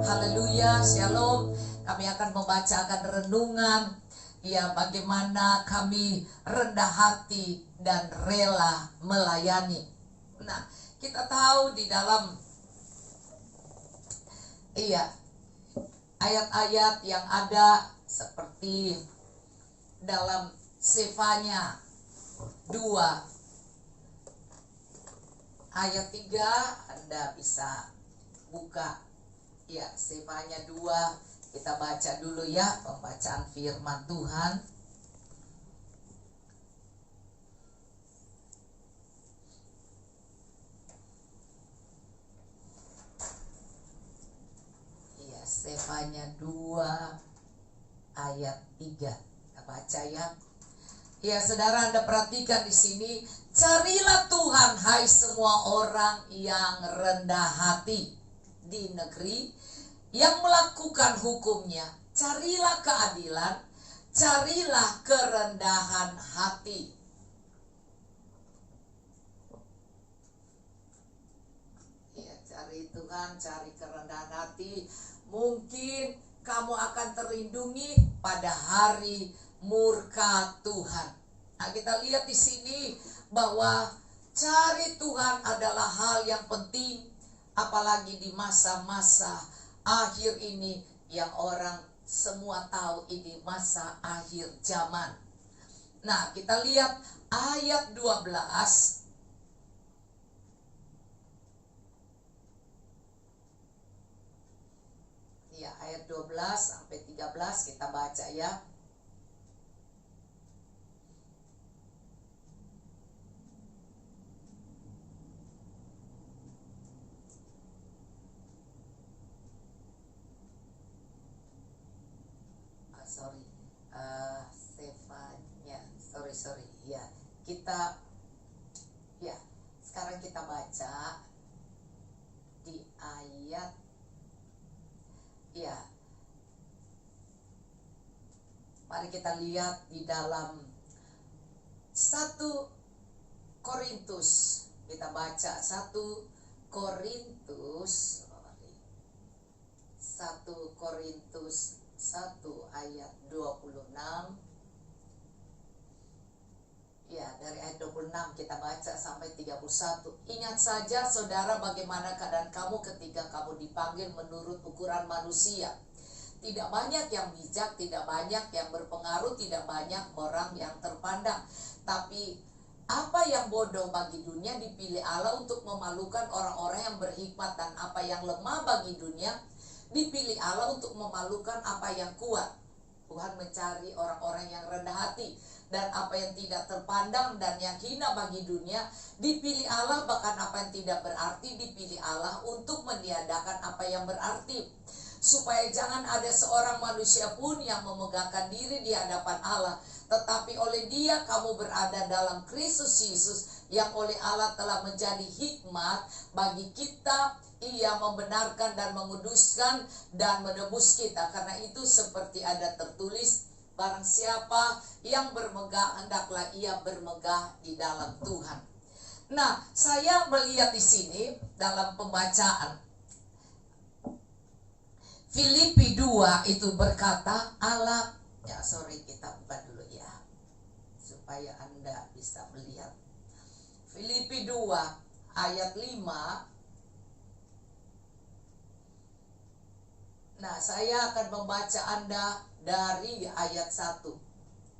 Haleluya, shalom. Kami akan membacakan renungan, ya, bagaimana kami rendah hati dan rela melayani. Nah, kita tahu di dalam ayat-ayat yang ada seperti dalam Sefanya 2 ayat 3, Anda bisa buka ya, Sefanya 2. Kita baca dulu ya, pembacaan firman Tuhan. Ya, Sefanya 2 ayat 3. Kita baca ya. Ya, saudara, Anda perhatikan di sini, carilah Tuhan, hai semua orang yang rendah hati di negeri, yang melakukan hukumnya. Carilah keadilan, carilah kerendahan hati. Ya, cari Tuhan, cari kerendahan hati. Mungkin kamu akan terlindungi pada hari murka Tuhan. Nah, kita lihat di sini bahwa cari Tuhan adalah hal yang penting, apalagi di masa-masa akhir ini yang orang semua tahu ini masa akhir zaman. Nah, kita lihat ayat 12. Ya, ayat 12 sampai 13 kita baca ya. Sorry ya, kita ya, sekarang kita baca di ayat ya, mari kita lihat di dalam 1 Korintus. Kita baca 1 Korintus 1 ayat 26. Ya, dari ayat 26 kita baca sampai 31. Ingat saja saudara, bagaimana keadaan kamu ketika kamu dipanggil menurut ukuran manusia. Tidak banyak yang bijak, tidak banyak yang berpengaruh, tidak banyak orang yang terpandang. Tapi apa yang bodoh bagi dunia dipilih Allah untuk memalukan orang-orang yang berhikmat, dan apa yang lemah bagi dunia dipilih Allah untuk memalukan apa yang kuat. Tuhan mencari orang-orang yang rendah hati, dan apa yang tidak terpandang dan yang hina bagi dunia dipilih Allah. Bahkan apa yang tidak berarti dipilih Allah untuk meniadakan apa yang berarti, supaya jangan ada seorang manusia pun yang memegahkan diri di hadapan Allah, tetapi oleh Dia kamu berada dalam Kristus Yesus, yang oleh Allah telah menjadi hikmat bagi kita. Ia membenarkan dan menguduskan dan menebus kita. Karena itu seperti ada tertulis, barang siapa yang bermegah, hendaklah ia bermegah di dalam Tuhan. Nah, saya melihat di sini dalam pembacaan Filipi 2 itu berkata Allah, ya kita buka dulu ya, supaya Anda bisa melihat. Filipi 2 ayat 5. Nah, saya akan membaca Anda dari ayat 1.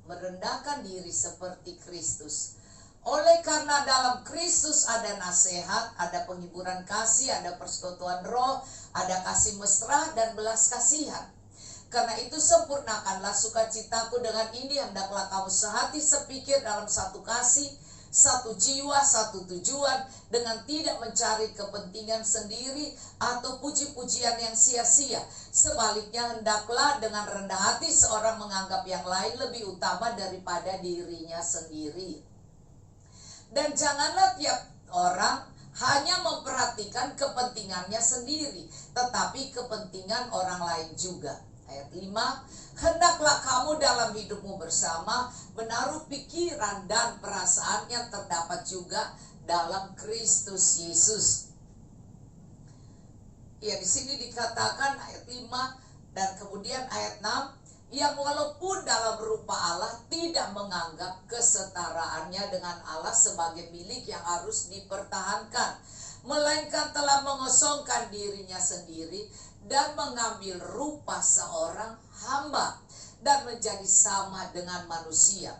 Merendahkan diri seperti Kristus. Oleh karena dalam Kristus ada nasihat, ada penghiburan kasih, ada persekutuan roh, ada kasih mesra dan belas kasihan. Karena itu sempurnakanlah sukacitaku dengan ini, hendaklah kamu sehati sepikir dalam satu kasih, satu jiwa, satu tujuan, dengan tidak mencari kepentingan sendiri atau puji-pujian yang sia-sia. Sebaliknya, hendaklah dengan rendah hati seorang menganggap yang lain lebih utama daripada dirinya sendiri. Dan janganlah tiap orang hanya memperhatikan kepentingannya sendiri, tetapi kepentingan orang lain juga. Ayat 5, hendaklah kamu dalam hidupmu bersama menaruh pikiran dan perasaan yang terdapat juga dalam Kristus Yesus. Ya, di sini dikatakan ayat dan kemudian ayat 6, yang walaupun dalam rupa Allah tidak menganggap kesetaraannya dengan Allah sebagai milik yang harus dipertahankan, melainkan telah mengosongkan dirinya sendiri dan mengambil rupa seorang hamba dan menjadi sama dengan manusia.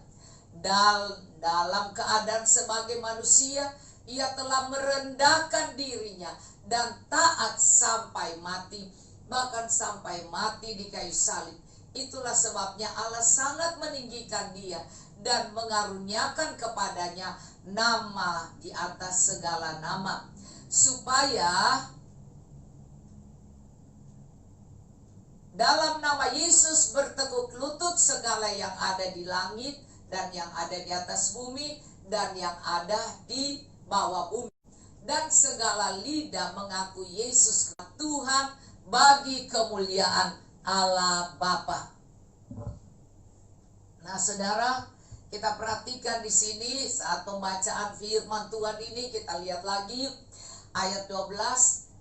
Dalam keadaan sebagai manusia, ia telah merendahkan dirinya dan taat sampai mati, bahkan sampai mati di kayu salib. Itulah sebabnya Allah sangat meninggikan dia dan mengaruniakan kepadanya nama di atas segala nama, supaya dalam nama Yesus bertekuk lutut segala yang ada di langit dan yang ada di atas bumi dan yang ada di bawah bumi, dan segala lidah mengaku Yesus Tuhan bagi kemuliaan Allah Bapa. Nah, saudara, kita perhatikan di sini saat pembacaan firman Tuhan ini, kita lihat lagi ayat 12,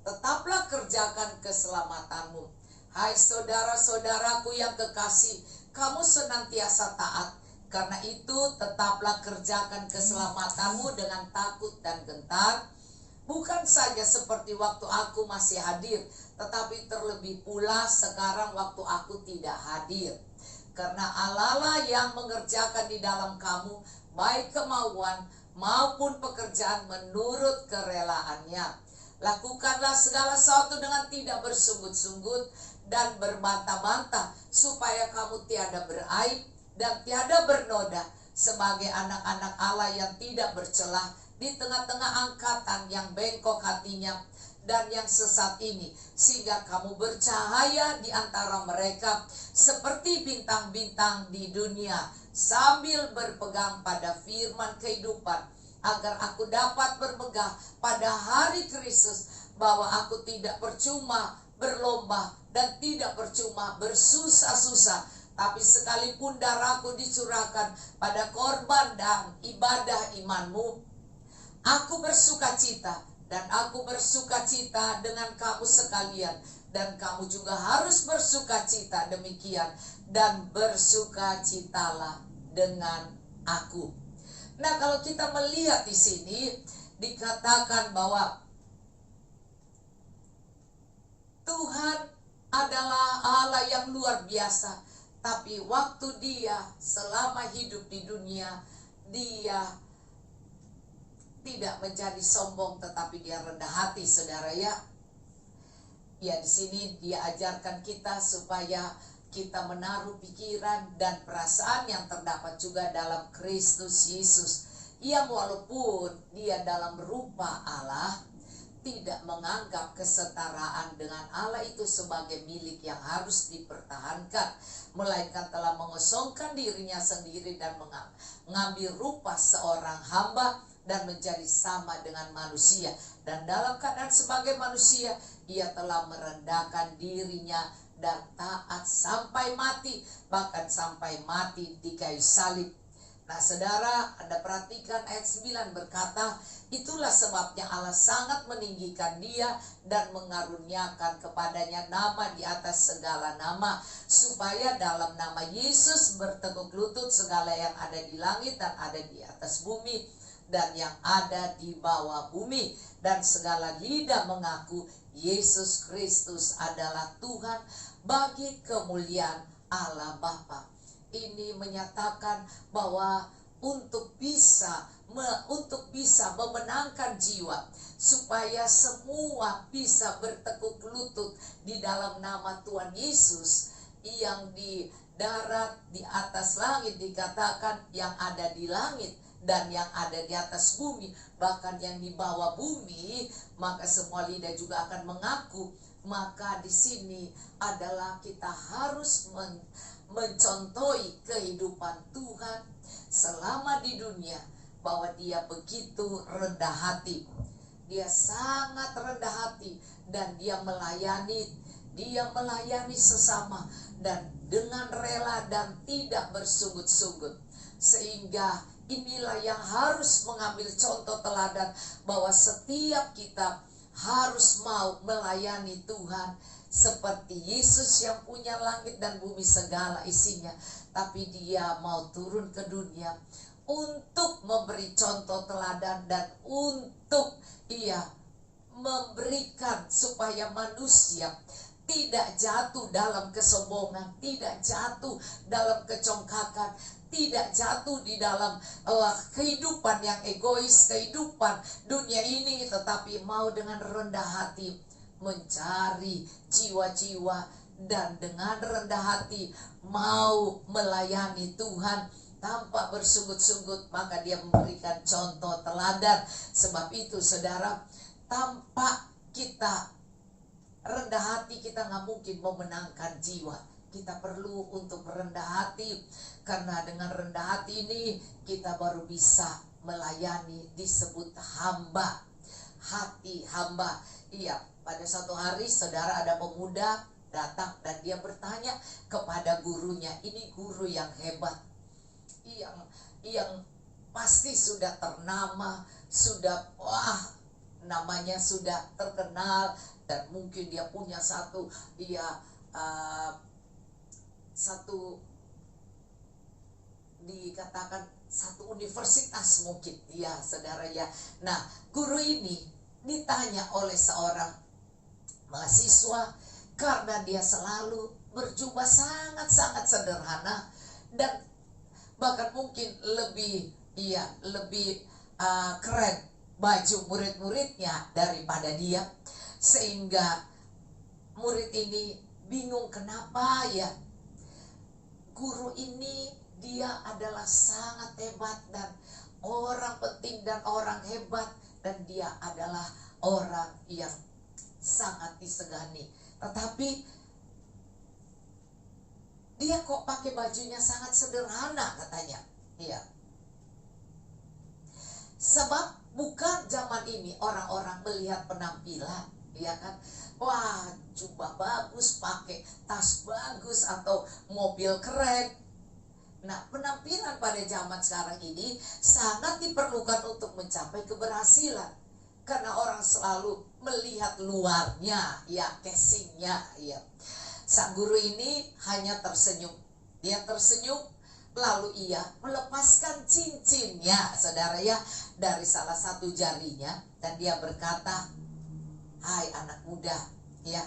tetaplah kerjakan keselamatanmu. Hai saudara-saudaraku yang kekasih, kamu senantiasa taat. Karena itu tetaplah kerjakan keselamatanmu dengan takut dan gentar, bukan saja seperti waktu aku masih hadir, tetapi terlebih pula sekarang waktu aku tidak hadir. Karena Allah yang mengerjakan di dalam kamu baik kemauan maupun pekerjaan menurut kerelaannya. Lakukanlah segala sesuatu dengan tidak bersungut-sungut dan berbantah-bantah, supaya kamu tiada beraib dan tiada bernoda, sebagai anak-anak Allah yang tidak bercelah di tengah-tengah angkatan yang bengkok hatinya dan yang sesat ini, sehingga kamu bercahaya di antara mereka seperti bintang-bintang di dunia, sambil berpegang pada firman kehidupan, agar aku dapat bermegah pada hari Kristus, bahwa aku tidak percuma berlomba dan tidak percuma bersusah-susah, tapi sekalipun darahku dicurahkan pada korban dan ibadah imanmu, aku bersukacita, dan aku bersukacita dengan kamu sekalian, dan kamu juga harus bersukacita demikian, dan bersukacitalah dengan aku. Nah, kalau kita melihat di sini dikatakan bahwa Tuhan adalah Allah yang luar biasa. Tapi waktu dia selama hidup di dunia, dia tidak menjadi sombong, tetapi dia rendah hati, saudara ya. Ya, di sini dia ajarkan kita supaya kita menaruh pikiran dan perasaan yang terdapat juga dalam Kristus Yesus, yang walaupun dia dalam rupa Allah, tidak menganggap kesetaraan dengan Allah itu sebagai milik yang harus dipertahankan, melainkan telah mengosongkan dirinya sendiri dan mengambil rupa seorang hamba dan menjadi sama dengan manusia. Dan dalam keadaan sebagai manusia, ia telah merendahkan dirinya dan taat sampai mati, bahkan sampai mati di kayu salib. Nah, saudara, Anda perhatikan ayat 9 berkata, itulah sebabnya Allah sangat meninggikan dia dan mengaruniakan kepadanya nama di atas segala nama, supaya dalam nama Yesus bertekuk lutut segala yang ada di langit dan ada di atas bumi dan yang ada di bawah bumi, dan segala lidah mengaku Yesus Kristus adalah Tuhan bagi kemuliaan Allah Bapa. Ini menyatakan bahwa untuk bisa memenangkan jiwa, supaya semua bisa bertekuk lutut di dalam nama Tuhan Yesus, yang di darat, di atas langit, dikatakan yang ada di langit dan yang ada di atas bumi, bahkan yang di bawah bumi, maka semua lidah juga akan mengaku. Maka di sini adalah kita harus mencontohi kehidupan Tuhan selama di dunia, bahwa dia begitu rendah hati. Dia sangat rendah hati dan dia melayani sesama dan dengan rela dan tidak bersungut-sungut. Sehingga inilah yang harus mengambil contoh teladan, bahwa setiap kita harus mau melayani Tuhan seperti Yesus yang punya langit dan bumi segala isinya, tapi dia mau turun ke dunia untuk memberi contoh teladan dan untuk memberikan supaya manusia tidak jatuh dalam kesombongan, tidak jatuh dalam kecongkakan, tidak jatuh di dalam kehidupan yang egois, kehidupan dunia ini, tetapi mau dengan rendah hati mencari jiwa-jiwa, dan dengan rendah hati mau melayani Tuhan tanpa bersungut-sungut, maka dia memberikan contoh teladan. Sebab itu saudara, tanpa kita rendah hati kita nggak mungkin memenangkan jiwa. Kita perlu untuk rendah hati, karena dengan rendah hati ini kita baru bisa melayani, disebut hamba, hati hamba. Iya, pada suatu hari saudara ada pemuda datang dan dia bertanya kepada gurunya. Ini guru yang hebat, yang pasti sudah ternama, sudah namanya sudah terkenal, dan mungkin dia punya satu dikatakan satu universitas mungkin ya saudara ya. Nah, guru ini ditanya oleh seorang mahasiswa karena dia selalu berjubah sangat-sangat sederhana, dan bahkan mungkin lebih keren baju murid-muridnya daripada dia, sehingga murid ini bingung kenapa ya guru ini dia adalah sangat hebat dan orang penting dan orang hebat, dan dia adalah orang yang sangat disegani, tetapi dia kok pakai bajunya sangat sederhana katanya. Iya. Sebab bukan zaman ini orang-orang melihat penampilan, ya kan? Wah, jubah bagus, pakai tas bagus, atau mobil keren. Nah, penampilan pada zaman sekarang ini sangat diperlukan untuk mencapai keberhasilan. Karena orang selalu melihat luarnya, ya, casingnya, ya. Sang guru ini hanya tersenyum. Dia tersenyum, lalu ia melepaskan cincinnya, saudara ya, dari salah satu jarinya, dan dia berkata, "Hai anak muda, ya,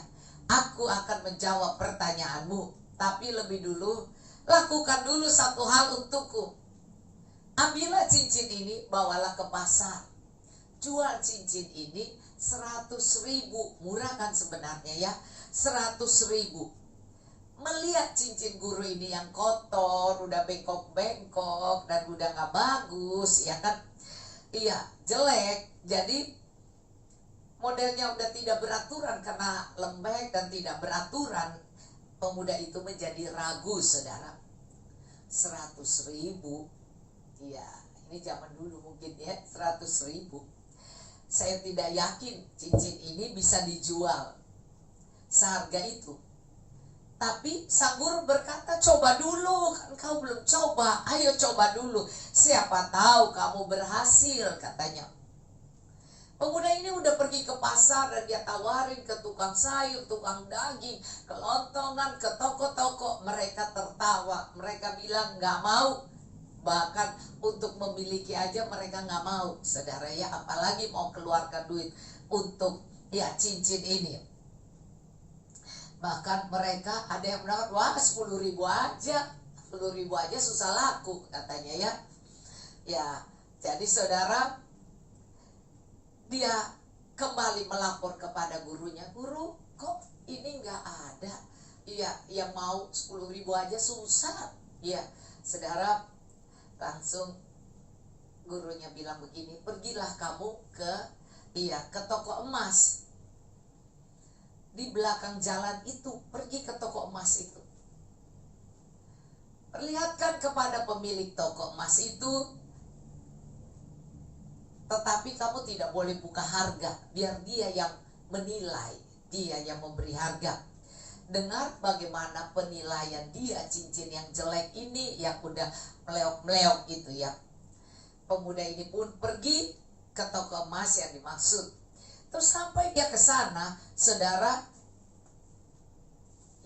aku akan menjawab pertanyaanmu, tapi lebih dulu lakukan dulu satu hal untukku. Ambillah cincin ini, bawalah ke pasar. Jual cincin ini 100.000, murah kan sebenarnya ya, 100.000. Melihat cincin guru ini yang kotor, udah bengkok-bengkok, dan udah gak bagus, ya kan? Iya, jelek. Jadi modelnya udah tidak beraturan karena lembek dan tidak beraturan. Pemuda itu menjadi ragu, saudara. 100.000, iya, ini zaman dulu mungkin ya, 100.000. Saya tidak yakin cincin ini bisa dijual seharga itu. Tapi sang guru berkata, coba dulu, kan kau belum coba, ayo coba dulu, siapa tahu kamu berhasil, katanya. Pemuda ini udah pergi ke pasar dan dia tawarin ke tukang sayur, tukang daging, kelontongan, ke toko-toko. Mereka tertawa, mereka bilang gak mau. Bahkan untuk memiliki aja mereka gak mau, saudara ya, apalagi mau keluarkan duit untuk ya cincin ini. Bahkan mereka ada yang mendapat, wah 10.000 aja, 10.000 aja susah laku katanya ya. Ya, jadi saudara, dia kembali melapor kepada gurunya, "Guru, kok ini nggak ada? Iya, yang mau 10.000 aja susah." Ya, saudara, langsung gurunya bilang begini, "Pergilah kamu ke toko emas. Di belakang jalan itu, pergi ke toko emas itu. Perlihatkan kepada pemilik toko emas itu, tetapi kamu tidak boleh buka harga, biar dia yang menilai, dia yang memberi harga. Dengar bagaimana penilaian dia cincin yang jelek ini, yang udah meleok-meleok gitu ya." Pemuda ini pun pergi ke toko emas yang dimaksud. Terus sampai dia ke sana, saudara,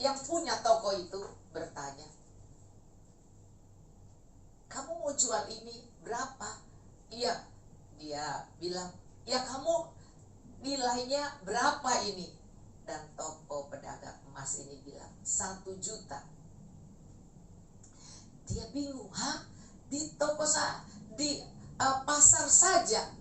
yang punya toko itu bertanya, kamu mau jual ini berapa? Iya, dia bilang, ya kamu nilainya berapa ini? Dan toko pedagang emas ini bilang 1 juta. Dia bingung, di toko di pasar saja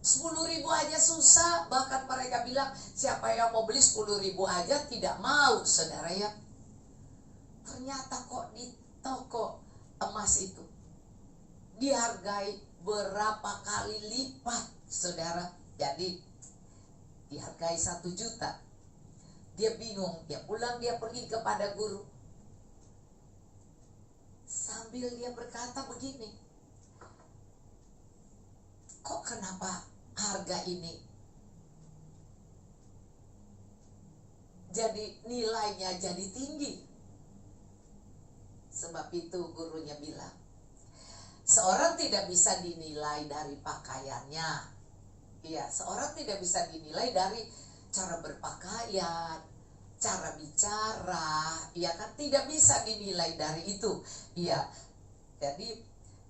10.000 aja susah. Bahkan mereka bilang siapa yang mau beli 10.000 aja tidak mau, saudara ya. Ternyata kok di toko emas itu dihargai berapa kali lipat, saudara. Jadi dihargai 1 juta. Dia bingung, dia pulang, dia pergi kepada guru. Sambil dia berkata begini, kok kenapa harga ini jadi nilainya jadi tinggi? Sebab itu gurunya bilang, seorang tidak bisa dinilai dari pakaiannya. Iya, seorang tidak bisa dinilai dari cara berpakaian, cara bicara, ya kan, tidak bisa dinilai dari itu. Iya. Jadi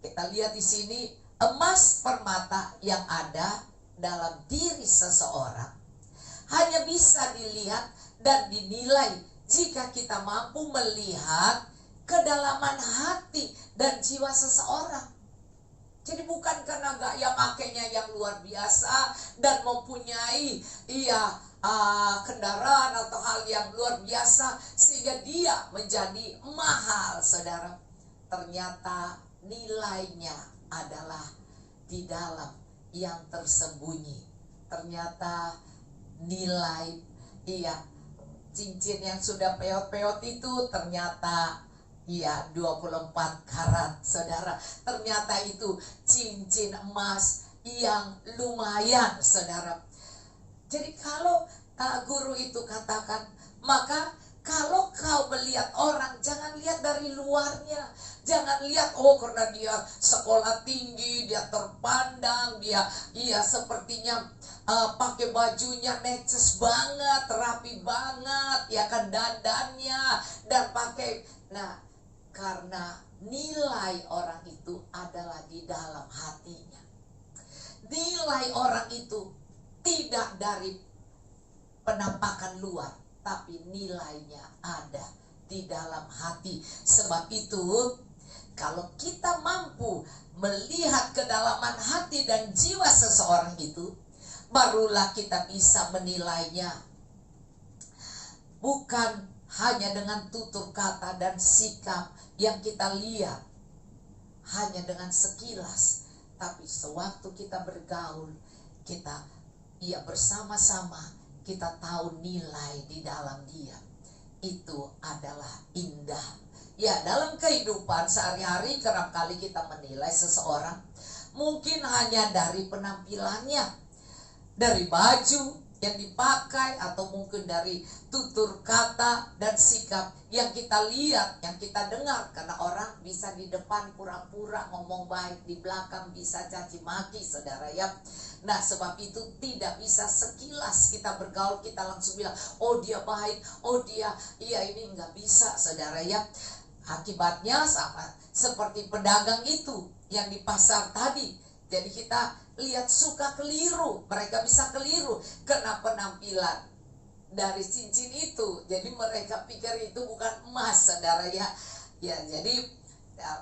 kita lihat di sini, emas permata yang ada dalam diri seseorang hanya bisa dilihat dan dinilai jika kita mampu melihat kedalaman hati dan jiwa seseorang. Jadi bukan karena gaya pakainya yang luar biasa dan mempunyai kendaraan atau hal yang luar biasa sehingga dia menjadi mahal, saudara. Ternyata nilainya adalah di dalam yang tersembunyi. Ternyata nilai cincin yang sudah peot-peot itu ternyata 24 karat, saudara. Ternyata itu cincin emas yang lumayan, saudara. Jadi kalau guru itu katakan, maka kalau kau melihat orang, jangan lihat dari luarnya. Jangan lihat, karena dia sekolah tinggi, dia terpandang, dia sepertinya pakai bajunya neces banget, rapi banget, ya kan, dandannya, dan pakai. Nah, karena nilai orang itu adalah di dalam hatinya. Nilai orang itu tidak dari penampakan luar, tapi nilainya ada di dalam hati. Sebab itu, kalau kita mampu melihat kedalaman hati dan jiwa seseorang itu, barulah kita bisa menilainya. Bukan hanya dengan tutur kata dan sikap yang kita lihat, hanya dengan sekilas, tapi sewaktu kita bergaul, kita bersama-sama, kita tahu nilai di dalam dia. Itu adalah indah. Ya, dalam kehidupan sehari-hari kerap kali kita menilai seseorang mungkin hanya dari penampilannya, dari baju yang dipakai, atau mungkin dari tutur kata dan sikap yang kita lihat, yang kita dengar. Karena orang bisa di depan pura-pura ngomong baik, di belakang bisa caci maki, saudara ya. Nah, sebab itu tidak bisa sekilas kita bergaul kita langsung bilang, oh dia baik, oh dia ini, nggak bisa, saudara ya. Akibatnya sama seperti pedagang itu yang di pasar tadi. Jadi kita lihat suka keliru, mereka bisa keliru karena penampilan dari cincin itu. Jadi mereka pikir itu bukan emas, saudara ya. Ya, jadi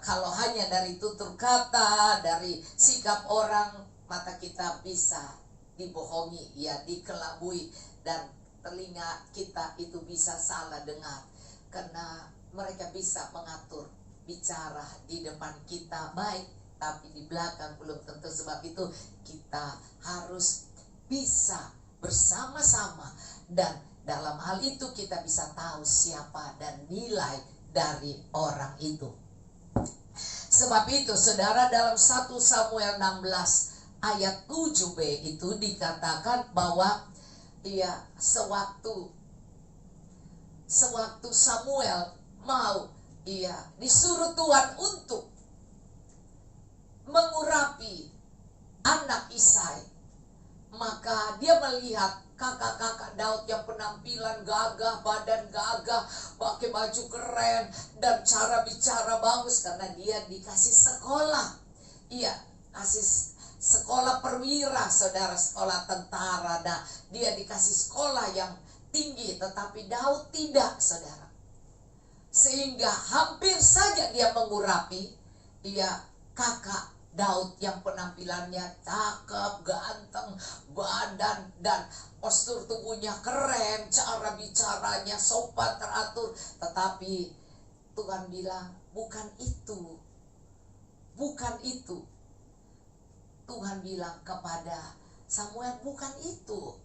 kalau hanya dari tutur kata, dari sikap orang, mata kita bisa dibohongi, dikelabui, dan telinga kita itu bisa salah dengar. Karena mereka bisa mengatur bicara di depan kita baik, tapi di belakang belum tentu. Sebab itu kita harus bisa bersama-sama, dan dalam hal itu kita bisa tahu siapa dan nilai dari orang itu. Sebab itu, saudara, dalam 1 Samuel 16 ayat 7b itu dikatakan bahwa sewaktu Samuel mau disuruh Tuhan untuk mengurapi anak Isai, maka dia melihat kakak-kakak Daud yang penampilan gagah, badan gagah, pakai baju keren, dan cara bicara bagus karena dia dikasih sekolah. Iya, kasih sekolah perwira, saudara, sekolah tentara. Nah, dia dikasih sekolah yang tinggi, tetapi Daud tidak, saudara. Sehingga hampir saja dia mengurapi kakak Daud yang penampilannya cakep, ganteng, badan dan postur tubuhnya keren, cara bicaranya sopan, teratur. Tetapi Tuhan bilang, bukan itu. Bukan itu. Tuhan bilang kepada Samuel, bukan itu.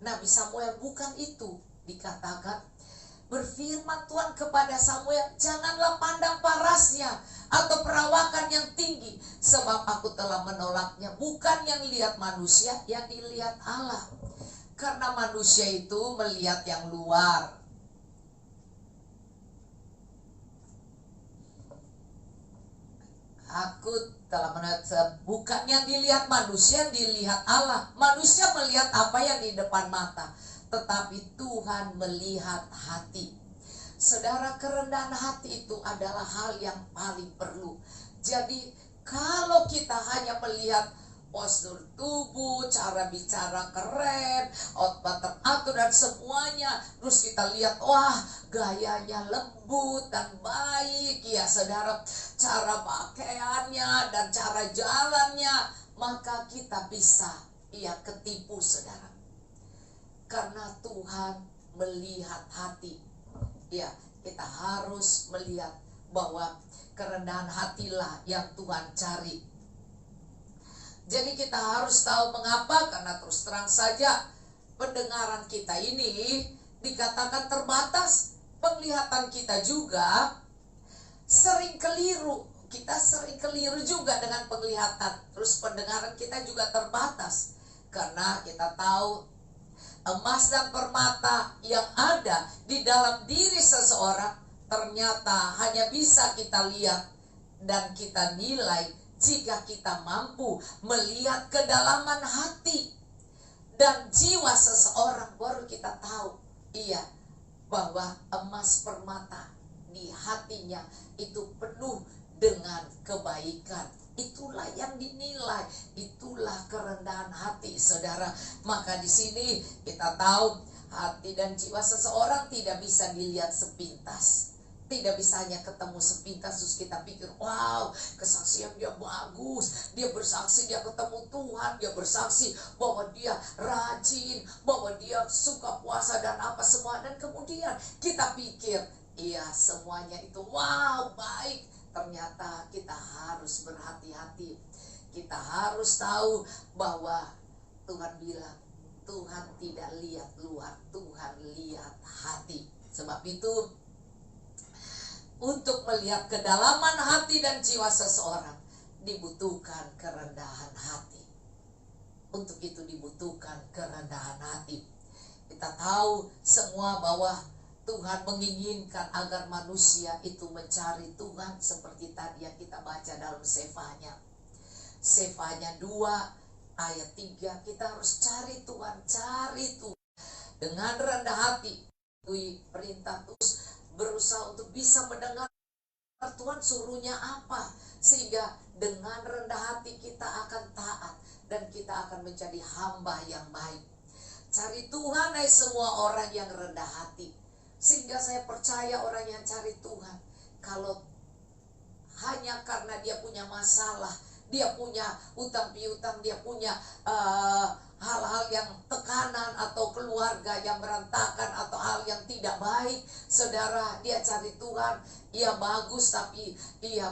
Nabi Samuel, bukan itu. Dikatakan, berfirman Tuhan kepada Samuel, janganlah pandang parasnya atau perawakan yang tinggi, sebab aku telah menolaknya. Bukan yang lihat manusia, yang dilihat Allah. Karena manusia itu melihat yang luar. Aku telah menolak, bukan yang dilihat manusia, yang dilihat Allah. Manusia melihat apa yang di depan mata, tetapi Tuhan melihat hati. Saudara, kerendahan hati itu adalah hal yang paling perlu. Jadi kalau kita hanya melihat postur tubuh, cara bicara keren, outfit teratur dan semuanya, terus kita lihat, wah gayanya lembut dan baik, ya saudara, cara pakaiannya dan cara jalannya, maka kita bisa ketipu, saudara. Karena Tuhan melihat hati. Ya, kita harus melihat bahwa kerendahan hatilah yang Tuhan cari. Jadi kita harus tahu mengapa, karena terus terang saja pendengaran kita ini dikatakan terbatas. Penglihatan kita juga sering keliru. Kita sering keliru juga dengan penglihatan. Terus pendengaran kita juga terbatas. Karena kita tahu emas dan permata yang ada di dalam diri seseorang ternyata hanya bisa kita lihat dan kita nilai jika kita mampu melihat kedalaman hati dan jiwa seseorang. Baru kita tahu bahwa emas permata di hatinya itu penuh dengan kebaikan. Itulah yang dinilai, itulah kerendahan hati, saudara. Maka di sini kita tahu hati dan jiwa seseorang tidak bisa dilihat sepintas. Tidak bisa hanya ketemu sepintas terus kita pikir, wow, kesaksian dia bagus, dia bersaksi dia ketemu Tuhan, dia bersaksi bahwa dia rajin, bahwa dia suka puasa dan apa semua. Dan kemudian kita pikir, semuanya itu wow, baik. Ternyata kita harus berhati-hati. Kita harus tahu bahwa Tuhan bilang, Tuhan tidak lihat luar, Tuhan lihat hati. Sebab itu, untuk melihat kedalaman hati dan jiwa seseorang, dibutuhkan kerendahan hati. Untuk itu dibutuhkan kerendahan hati. Kita tahu semua bahwa Tuhan menginginkan agar manusia itu mencari Tuhan, seperti tadi yang kita baca dalam Sefanya. Sefanya 2 ayat 3, kita harus cari Tuhan, cari Tuhan dengan rendah hati. Itu perintah terus berusaha untuk bisa mendengar Tuhan suruhnya apa, sehingga dengan rendah hati kita akan taat dan kita akan menjadi hamba yang baik. Cari Tuhan, hai semua orang yang rendah hati. Sehingga saya percaya orang yang cari Tuhan, kalau hanya karena dia punya masalah, dia punya utang piutang, dia punya hal-hal yang tekanan atau keluarga yang berantakan atau hal yang tidak baik, saudara, dia cari Tuhan, bagus, tapi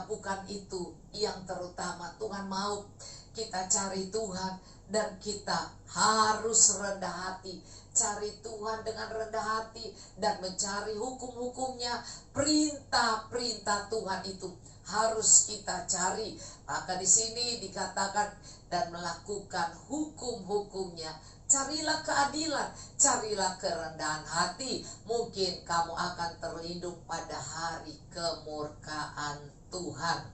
bukan itu yang terutama. Tuhan mau kita cari Tuhan dan kita harus rendah hati. Cari Tuhan dengan rendah hati dan mencari hukum-hukumnya. Perintah-perintah Tuhan itu harus kita cari. Maka di sini dikatakan dan melakukan hukum-hukumnya. Carilah keadilan, carilah kerendahan hati. Mungkin kamu akan terlindung pada hari kemurkaan Tuhan.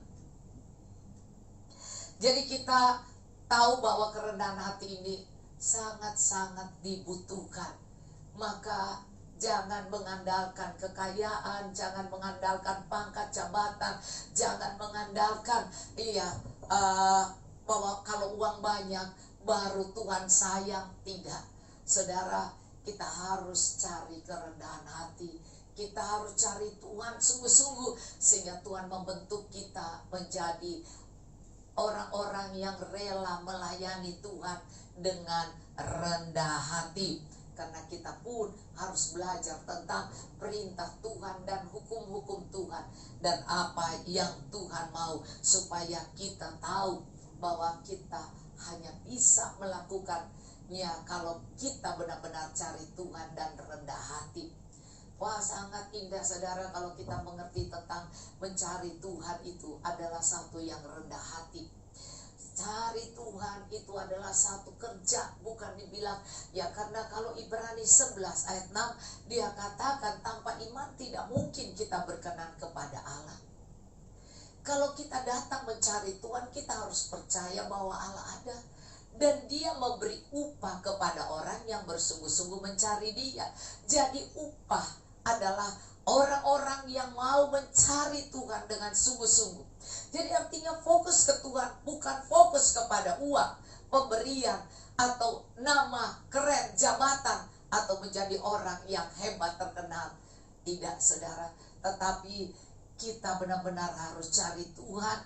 Jadi kita tahu bahwa kerendahan hati ini sangat-sangat dibutuhkan. Maka jangan mengandalkan kekayaan, jangan mengandalkan pangkat jabatan, jangan mengandalkan bahwa kalau uang banyak baru Tuhan sayang. Tidak, saudara, kita harus cari kerendahan hati. Kita harus cari Tuhan sungguh-sungguh, sehingga Tuhan membentuk kita menjadi orang-orang yang rela melayani Tuhan dengan rendah hati. Karena kita pun harus belajar tentang perintah Tuhan dan hukum-hukum Tuhan, dan apa yang Tuhan mau, supaya kita tahu bahwa kita hanya bisa melakukannya kalau kita benar-benar cari Tuhan dan rendah hati. Wah, sangat indah saudara kalau kita mengerti tentang mencari Tuhan itu adalah satu yang rendah hati. Cari Tuhan itu adalah satu kerja, bukan dibilang ya, karena kalau Ibrani 11 ayat 6 dia katakan tanpa iman tidak mungkin kita berkenan kepada Allah. Kalau kita datang mencari Tuhan, kita harus percaya bahwa Allah ada, dan Dia memberi upah kepada orang yang bersungguh-sungguh mencari Dia. Jadi upah adalah orang-orang yang mau mencari Tuhan dengan sungguh-sungguh. Jadi artinya fokus ke Tuhan, bukan fokus kepada uang, pemberian, atau nama, keren, jabatan, atau menjadi orang yang hebat, terkenal. Tidak, saudara. Tetapi kita benar-benar harus cari Tuhan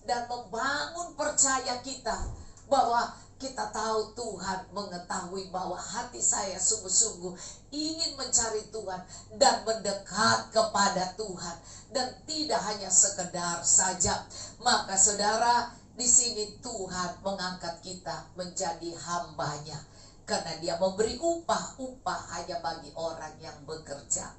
dan membangun percaya kita bahwa kita tahu Tuhan mengetahui bahwa hati saya sungguh-sungguh ingin mencari Tuhan dan mendekat kepada Tuhan, dan tidak hanya sekedar saja. Maka saudara, di sini Tuhan mengangkat kita menjadi hambanya, karena Dia memberi upah hanya bagi orang yang bekerja.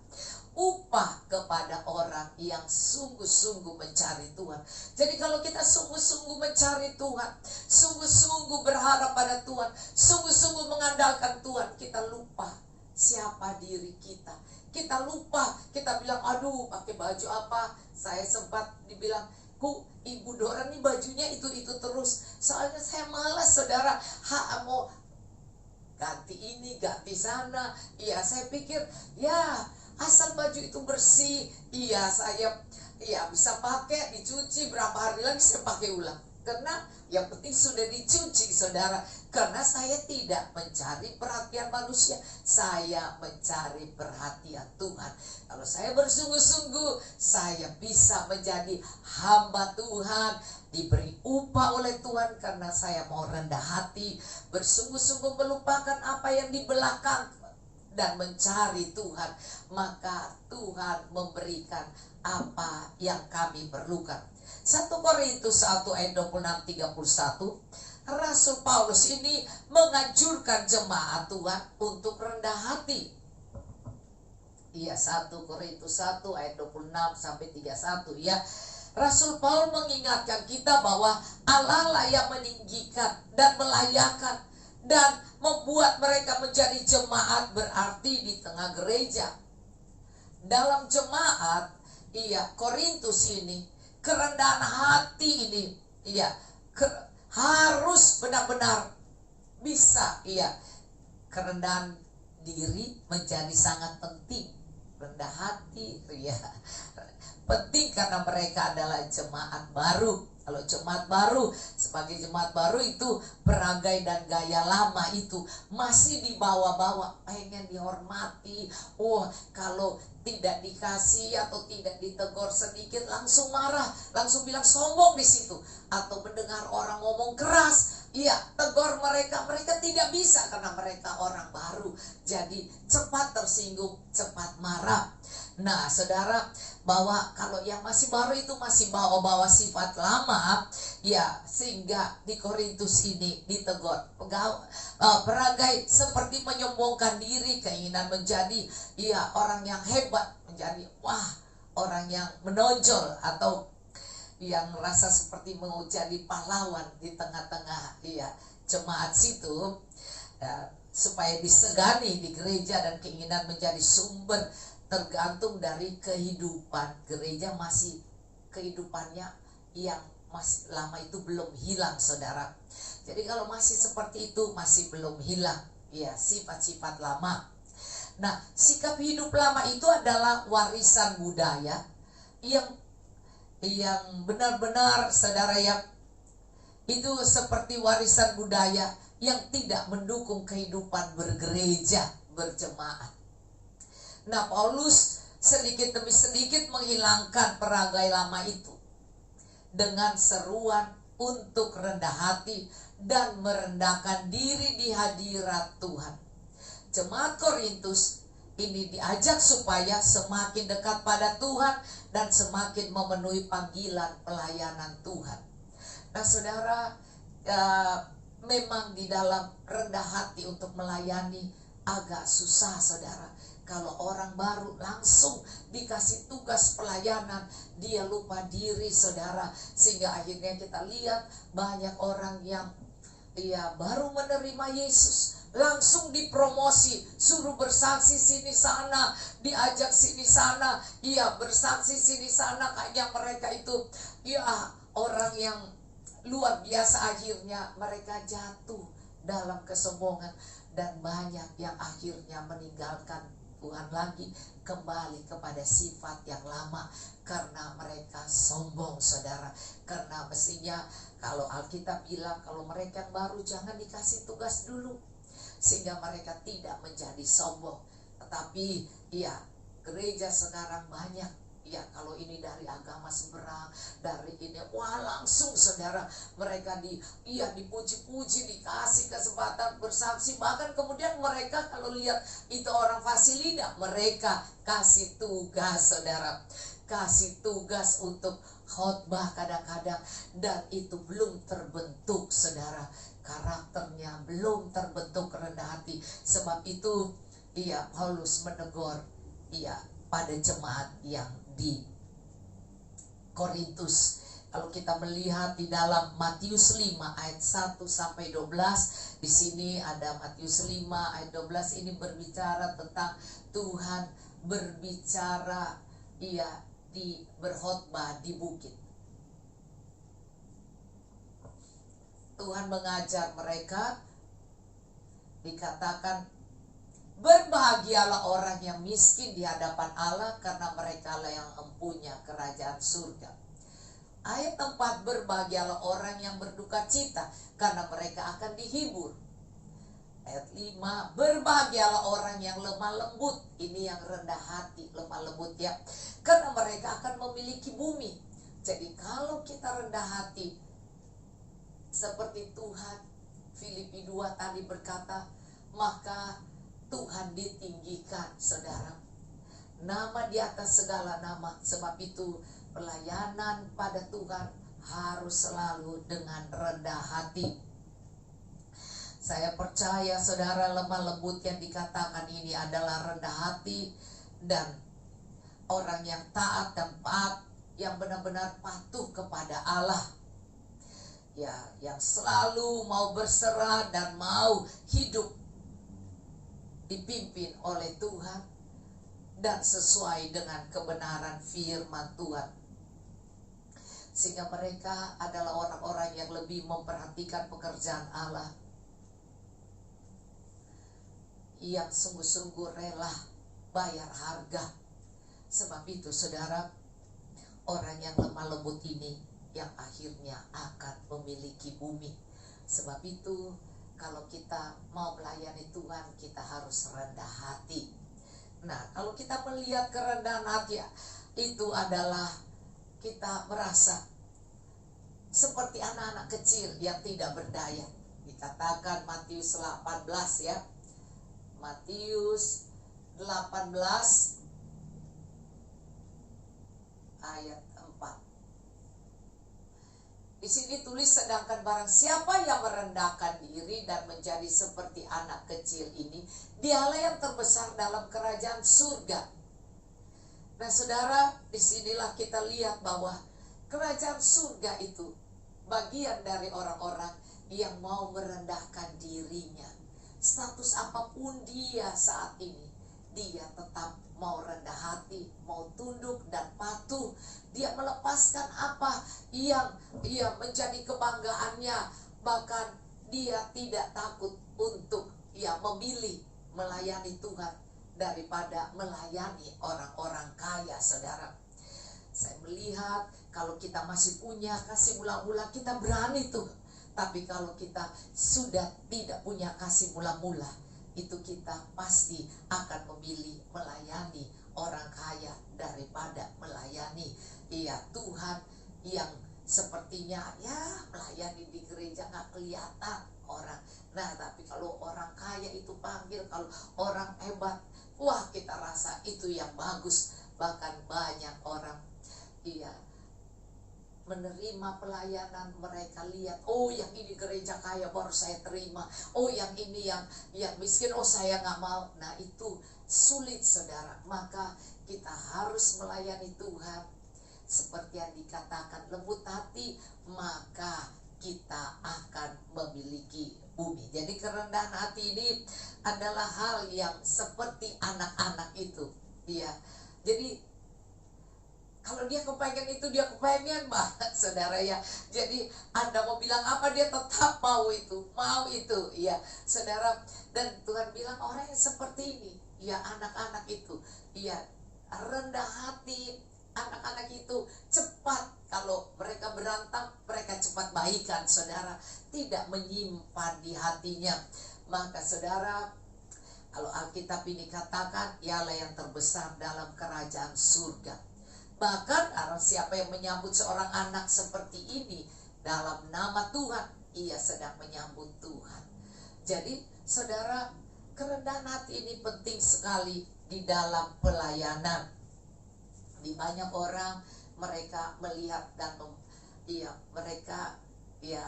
Upah kepada orang yang sungguh-sungguh mencari Tuhan. Jadi kalau kita sungguh-sungguh mencari Tuhan, sungguh-sungguh berharap pada Tuhan, sungguh-sungguh mengandalkan Tuhan, kita lupa siapa diri kita. Kita lupa, kita bilang, aduh pakai baju apa. Saya sempat dibilang, Ibu Dora nih bajunya itu terus. Soalnya saya malas, saudara. Mau ganti ini, ganti sana. Iya, saya pikir ya asal baju itu bersih, saya bisa pakai, dicuci, berapa hari lagi saya pakai ulang. Karena yang penting sudah dicuci, saudara. Karena saya tidak mencari perhatian manusia, saya mencari perhatian Tuhan. Kalau saya bersungguh-sungguh, saya bisa menjadi hamba Tuhan, diberi upah oleh Tuhan, karena saya mau rendah hati, bersungguh-sungguh melupakan apa yang di belakang dan mencari Tuhan. Maka Tuhan memberikan apa yang kami perlukan. 1 Korintus 1 ayat 26-31, Rasul Paulus ini menganjurkan jemaat Tuhan untuk rendah hati. 1 Korintus 1 ayat 26-31 ya. Rasul Paulus mengingatkan kita bahwa Allah lah yang meninggikan dan melayakkan dan membuat mereka menjadi jemaat, berarti di tengah gereja. Dalam jemaat Korintus ini, kerendahan hati ini harus benar-benar bisa kerendahan diri menjadi sangat penting. Rendah hati penting karena mereka adalah jemaat baru. Kalau jemaat baru, sebagai jemaat baru itu perangai dan gaya lama itu masih dibawa-bawa, pengen dihormati. Kalau tidak dikasih atau tidak ditegur sedikit langsung marah, langsung bilang sombong di situ. Atau mendengar orang ngomong keras, tegur mereka tidak bisa karena mereka orang baru. Jadi cepat tersinggung, cepat marah. Nah, saudara, bahwa kalau yang masih baru itu masih bawa-bawa sifat lama, sehingga di Korintus ini ditegur perangai seperti menyombongkan diri, keinginan menjadi orang yang hebat, menjadi orang yang menonjol, atau yang rasa seperti mau jadi pahlawan di tengah-tengah jemaat situ, supaya disegani di gereja, dan keinginan menjadi sumber tergantung dari kehidupan gereja, masih kehidupannya yang masih lama itu belum hilang, saudara. Jadi kalau masih seperti itu, masih belum hilang ya sifat-sifat lama. Nah, sikap hidup lama itu adalah warisan budaya yang benar-benar, saudara, ya, itu seperti warisan budaya yang tidak mendukung kehidupan bergereja, berjemaat. Nah, Paulus sedikit demi sedikit menghilangkan perangai lama itu dengan seruan untuk rendah hati dan merendahkan diri di hadirat Tuhan. Jemaat Korintus ini diajak supaya semakin dekat pada Tuhan dan semakin memenuhi panggilan pelayanan Tuhan. Nah, saudara, memang di dalam rendah hati untuk melayani agak susah, saudara. Kalau orang baru langsung dikasih tugas pelayanan, dia lupa diri, saudara. Sehingga akhirnya kita lihat banyak orang yang baru menerima Yesus, langsung dipromosi, suruh bersaksi sini sana, diajak sini sana, bersaksi sini sana. Kayaknya mereka itu orang yang luar biasa. Akhirnya mereka jatuh dalam kesombongan, dan banyak yang akhirnya meninggalkan Tuhan lagi, kembali kepada sifat yang lama karena mereka sombong, saudara. Karena mestinya kalau Alkitab bilang kalau mereka yang baru jangan dikasih tugas dulu, sehingga mereka tidak menjadi sombong. Tetapi gereja sekarang banyak kalau ini dari agama seberang, dari ini, langsung, saudara, mereka dipuji-puji, dikasih kesempatan bersaksi. Bahkan kemudian mereka kalau lihat itu orang fasih lidah, mereka kasih tugas, saudara, kasih tugas untuk khotbah kadang-kadang, dan itu belum terbentuk, saudara, karakternya belum terbentuk rendah hati. Sebab itu Paulus menegur pada jemaat yang di Korintus. Kalau kita melihat di dalam Matius 5 ayat 1 sampai 12, di sini ada Matius 5 ayat 12, ini berbicara tentang Tuhan berbicara berkhotbah di bukit. Tuhan mengajar mereka, dikatakan, berbahagialah orang yang miskin di hadapan Allah, karena mereka lah yang empunya kerajaan surga. Ayat 4, berbahagialah orang yang berduka cita, karena mereka akan dihibur. Ayat 5, berbahagialah orang yang lemah lembut. Ini yang rendah hati, lemah lembut, karena mereka akan memiliki bumi. Jadi kalau kita rendah hati seperti Tuhan, Filipi 2 tadi berkata, maka Tuhan ditinggikan, saudara. Nama di atas segala nama. Sebab itu pelayanan pada Tuhan harus selalu dengan rendah hati. Saya percaya, saudara, lemah lembut yang dikatakan ini adalah rendah hati dan orang yang taat dan yang benar-benar patuh kepada Allah. Yang selalu mau berserah dan mau hidup dipimpin oleh Tuhan dan sesuai dengan kebenaran firman Tuhan. Sehingga mereka adalah orang-orang yang lebih memperhatikan pekerjaan Allah, yang sungguh-sungguh rela bayar harga. Sebab itu, saudara, orang yang lemah lembut ini yang akhirnya akan memiliki bumi. Sebab itu, kalau kita mau melayani Tuhan, kita harus rendah hati. Nah, kalau kita melihat kerendahan hati, itu adalah kita merasa seperti anak-anak kecil yang tidak berdaya. Dikatakan Matius 18, Matius 18 ayat 4. Di sini tulis, sedangkan barang siapa yang merendahkan diri dan menjadi seperti anak kecil ini, dialah yang terbesar dalam kerajaan surga. Nah, saudara, disinilah kita lihat bahwa kerajaan surga itu bagian dari orang-orang yang mau merendahkan dirinya. Status apapun dia saat ini, dia tetap mau rendah hati, mau tunduk dan patuh. Dia melepaskan apa yang menjadi kebanggaannya. Bahkan dia tidak takut untuk memilih melayani Tuhan daripada melayani orang-orang kaya, saudara. Saya melihat kalau kita masih punya kasih mula-mula, kita berani tuh. Tapi kalau kita sudah tidak punya kasih mula-mula, itu kita pasti akan memilih melayani orang kaya daripada melayani Tuhan yang sepertinya melayani di gereja nggak kelihatan orang. Nah, tapi kalau orang kaya itu panggil, kalau orang hebat, wah kita rasa itu yang bagus. Bahkan banyak orang menerima pelayanan, mereka lihat, oh yang ini gereja kaya baru saya terima, oh yang ini yang miskin, oh saya nggak mau. Nah itu sulit, saudara. Maka kita harus melayani Tuhan seperti yang dikatakan, lembut hati maka kita akan memiliki bumi. Jadi kerendahan hati ini adalah hal yang seperti anak-anak itu. Jadi kalau dia kepengen itu, dia kepengen banget, saudara ya. Jadi Anda mau bilang apa, dia tetap mau itu, saudara. Dan Tuhan bilang orang yang seperti ini, anak-anak itu, rendah hati. Anak-anak itu cepat, kalau mereka berantem, mereka cepat baikan, saudara. Tidak menyimpan di hatinya. Maka saudara, kalau Alkitab ini katakan, ialah yang terbesar dalam kerajaan surga. Bahkan siapa yang menyambut seorang anak seperti ini dalam nama Tuhan, ia sedang menyambut Tuhan. Jadi saudara, kerendahan hati ini penting sekali di dalam pelayanan. Di banyak orang, mereka melihat dan mereka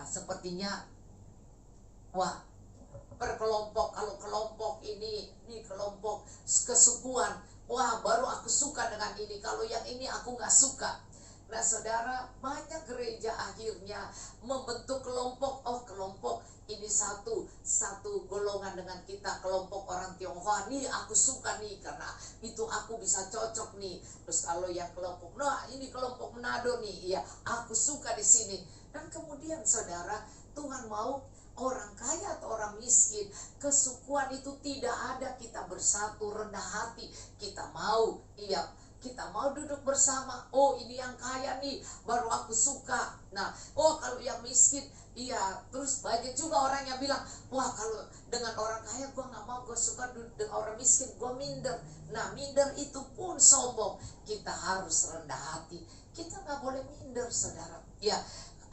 sepertinya berkelompok. Kalau kelompok ini kelompok kesukuan, wah baru aku suka dengan ini, kalau yang ini aku gak suka. Nah saudara, banyak gereja akhirnya membentuk kelompok. Oh kelompok ini satu golongan dengan kita, kelompok orang Tionghoa nih aku suka nih, karena itu aku bisa cocok nih. Terus kalau yang kelompok, ini kelompok Manado nih, aku suka di sini. Dan kemudian saudara, Tuhan mau orang kaya atau orang miskin, kesukuan itu tidak ada. Kita bersatu, rendah hati. Kita mau duduk bersama. Oh ini yang kaya nih, baru aku suka. Nah, kalau yang miskin, terus banyak juga orang yang bilang, wah kalau dengan orang kaya gue gak mau, gue suka duduk dengan orang miskin, gue minder. Nah minder itu pun sombong. Kita harus rendah hati. Kita gak boleh minder, saudara.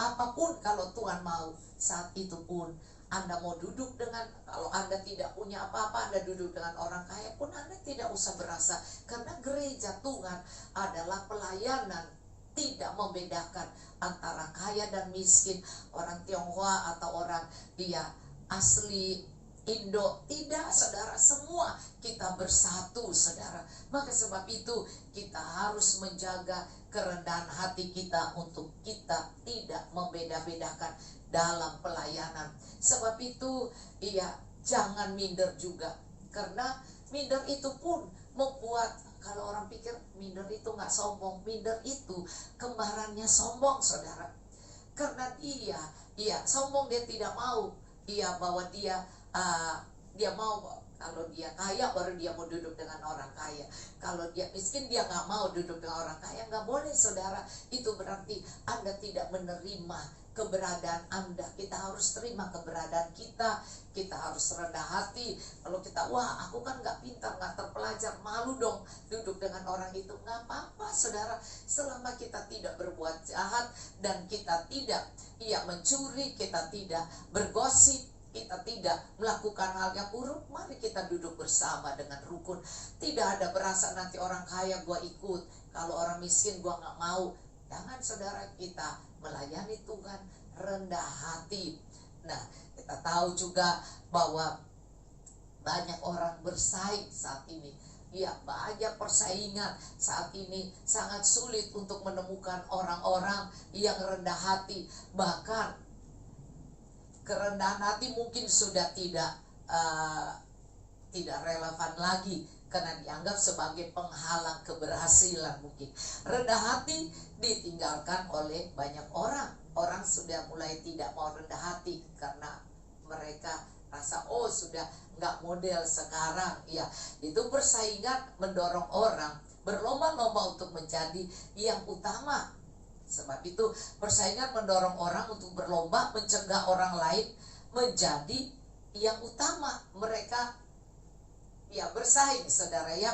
Apapun kalau Tuhan mau, saat itu pun Anda mau duduk dengan, kalau Anda tidak punya apa-apa, Anda duduk dengan orang kaya pun Anda tidak usah berasa. Karena gereja Tuhan adalah pelayanan, tidak membedakan antara kaya dan miskin, orang Tionghoa atau orang asli Indo. Tidak, saudara, semua kita bersatu, saudara. Maka sebab itu kita harus menjaga kerendahan hati kita untuk kita tidak membeda-bedakan dalam pelayanan. Sebab itu jangan minder juga. Karena minder itu pun membuat, kalau orang pikir minder itu gak sombong, minder itu kembarannya sombong, saudara. Karena dia sombong, dia tidak mau bahwa dia mau, kalau dia kaya baru dia mau duduk dengan orang kaya. Kalau dia miskin dia gak mau duduk dengan orang kaya. Gak boleh, saudara. Itu berarti Anda tidak menerima keberadaan Anda. Kita harus terima keberadaan kita. Kita harus rendah hati. Kalau kita, wah aku kan gak pintar, gak terpelajar, malu dong duduk dengan orang itu. Gak apa-apa, saudara. Selama kita tidak berbuat jahat dan kita tidak mencuri, kita tidak bergosip, kita tidak melakukan hal yang buruk, mari kita duduk bersama dengan rukun. Tidak ada berasa nanti orang kaya gua ikut, kalau orang miskin gua gak mau. Jangan, saudara. Kita melayani Tuhan rendah hati. Nah, kita tahu juga bahwa banyak orang bersaing saat ini. Banyak persaingan saat ini. Sangat sulit untuk menemukan orang-orang yang rendah hati. Bahkan kerendahan hati mungkin sudah tidak relevan lagi, karena dianggap sebagai penghalang keberhasilan mungkin. Rendah hati ditinggalkan oleh banyak orang. orang sudah mulai tidak mau rendah hati karena mereka rasa oh sudah nggak model sekarang. Ya, itu persaingan mendorong orang berlomba-lomba untuk menjadi yang utama. Sebab itu persaingan mendorong orang untuk berlomba mencegah orang lain menjadi yang utama. Mereka ya bersaing, saudara ya.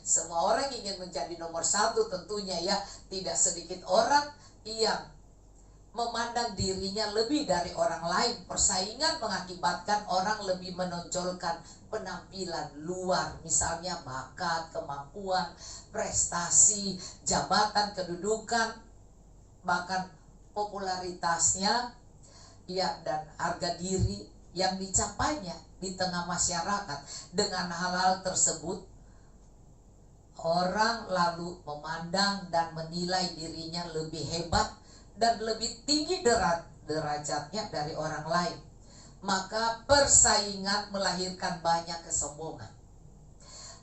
Semua orang ingin menjadi nomor satu tentunya ya. Tidak sedikit orang yang memandang dirinya lebih dari orang lain. Persaingan mengakibatkan orang lebih menonjolkan penampilan luar, misalnya bakat, kemampuan, prestasi, jabatan, kedudukan, bahkan popularitasnya ya, dan harga diri yang dicapainya di tengah masyarakat. Dengan hal-hal tersebut orang lalu memandang dan menilai dirinya lebih hebat dan lebih tinggi derajatnya dari orang lain. Maka persaingan melahirkan banyak kesombongan.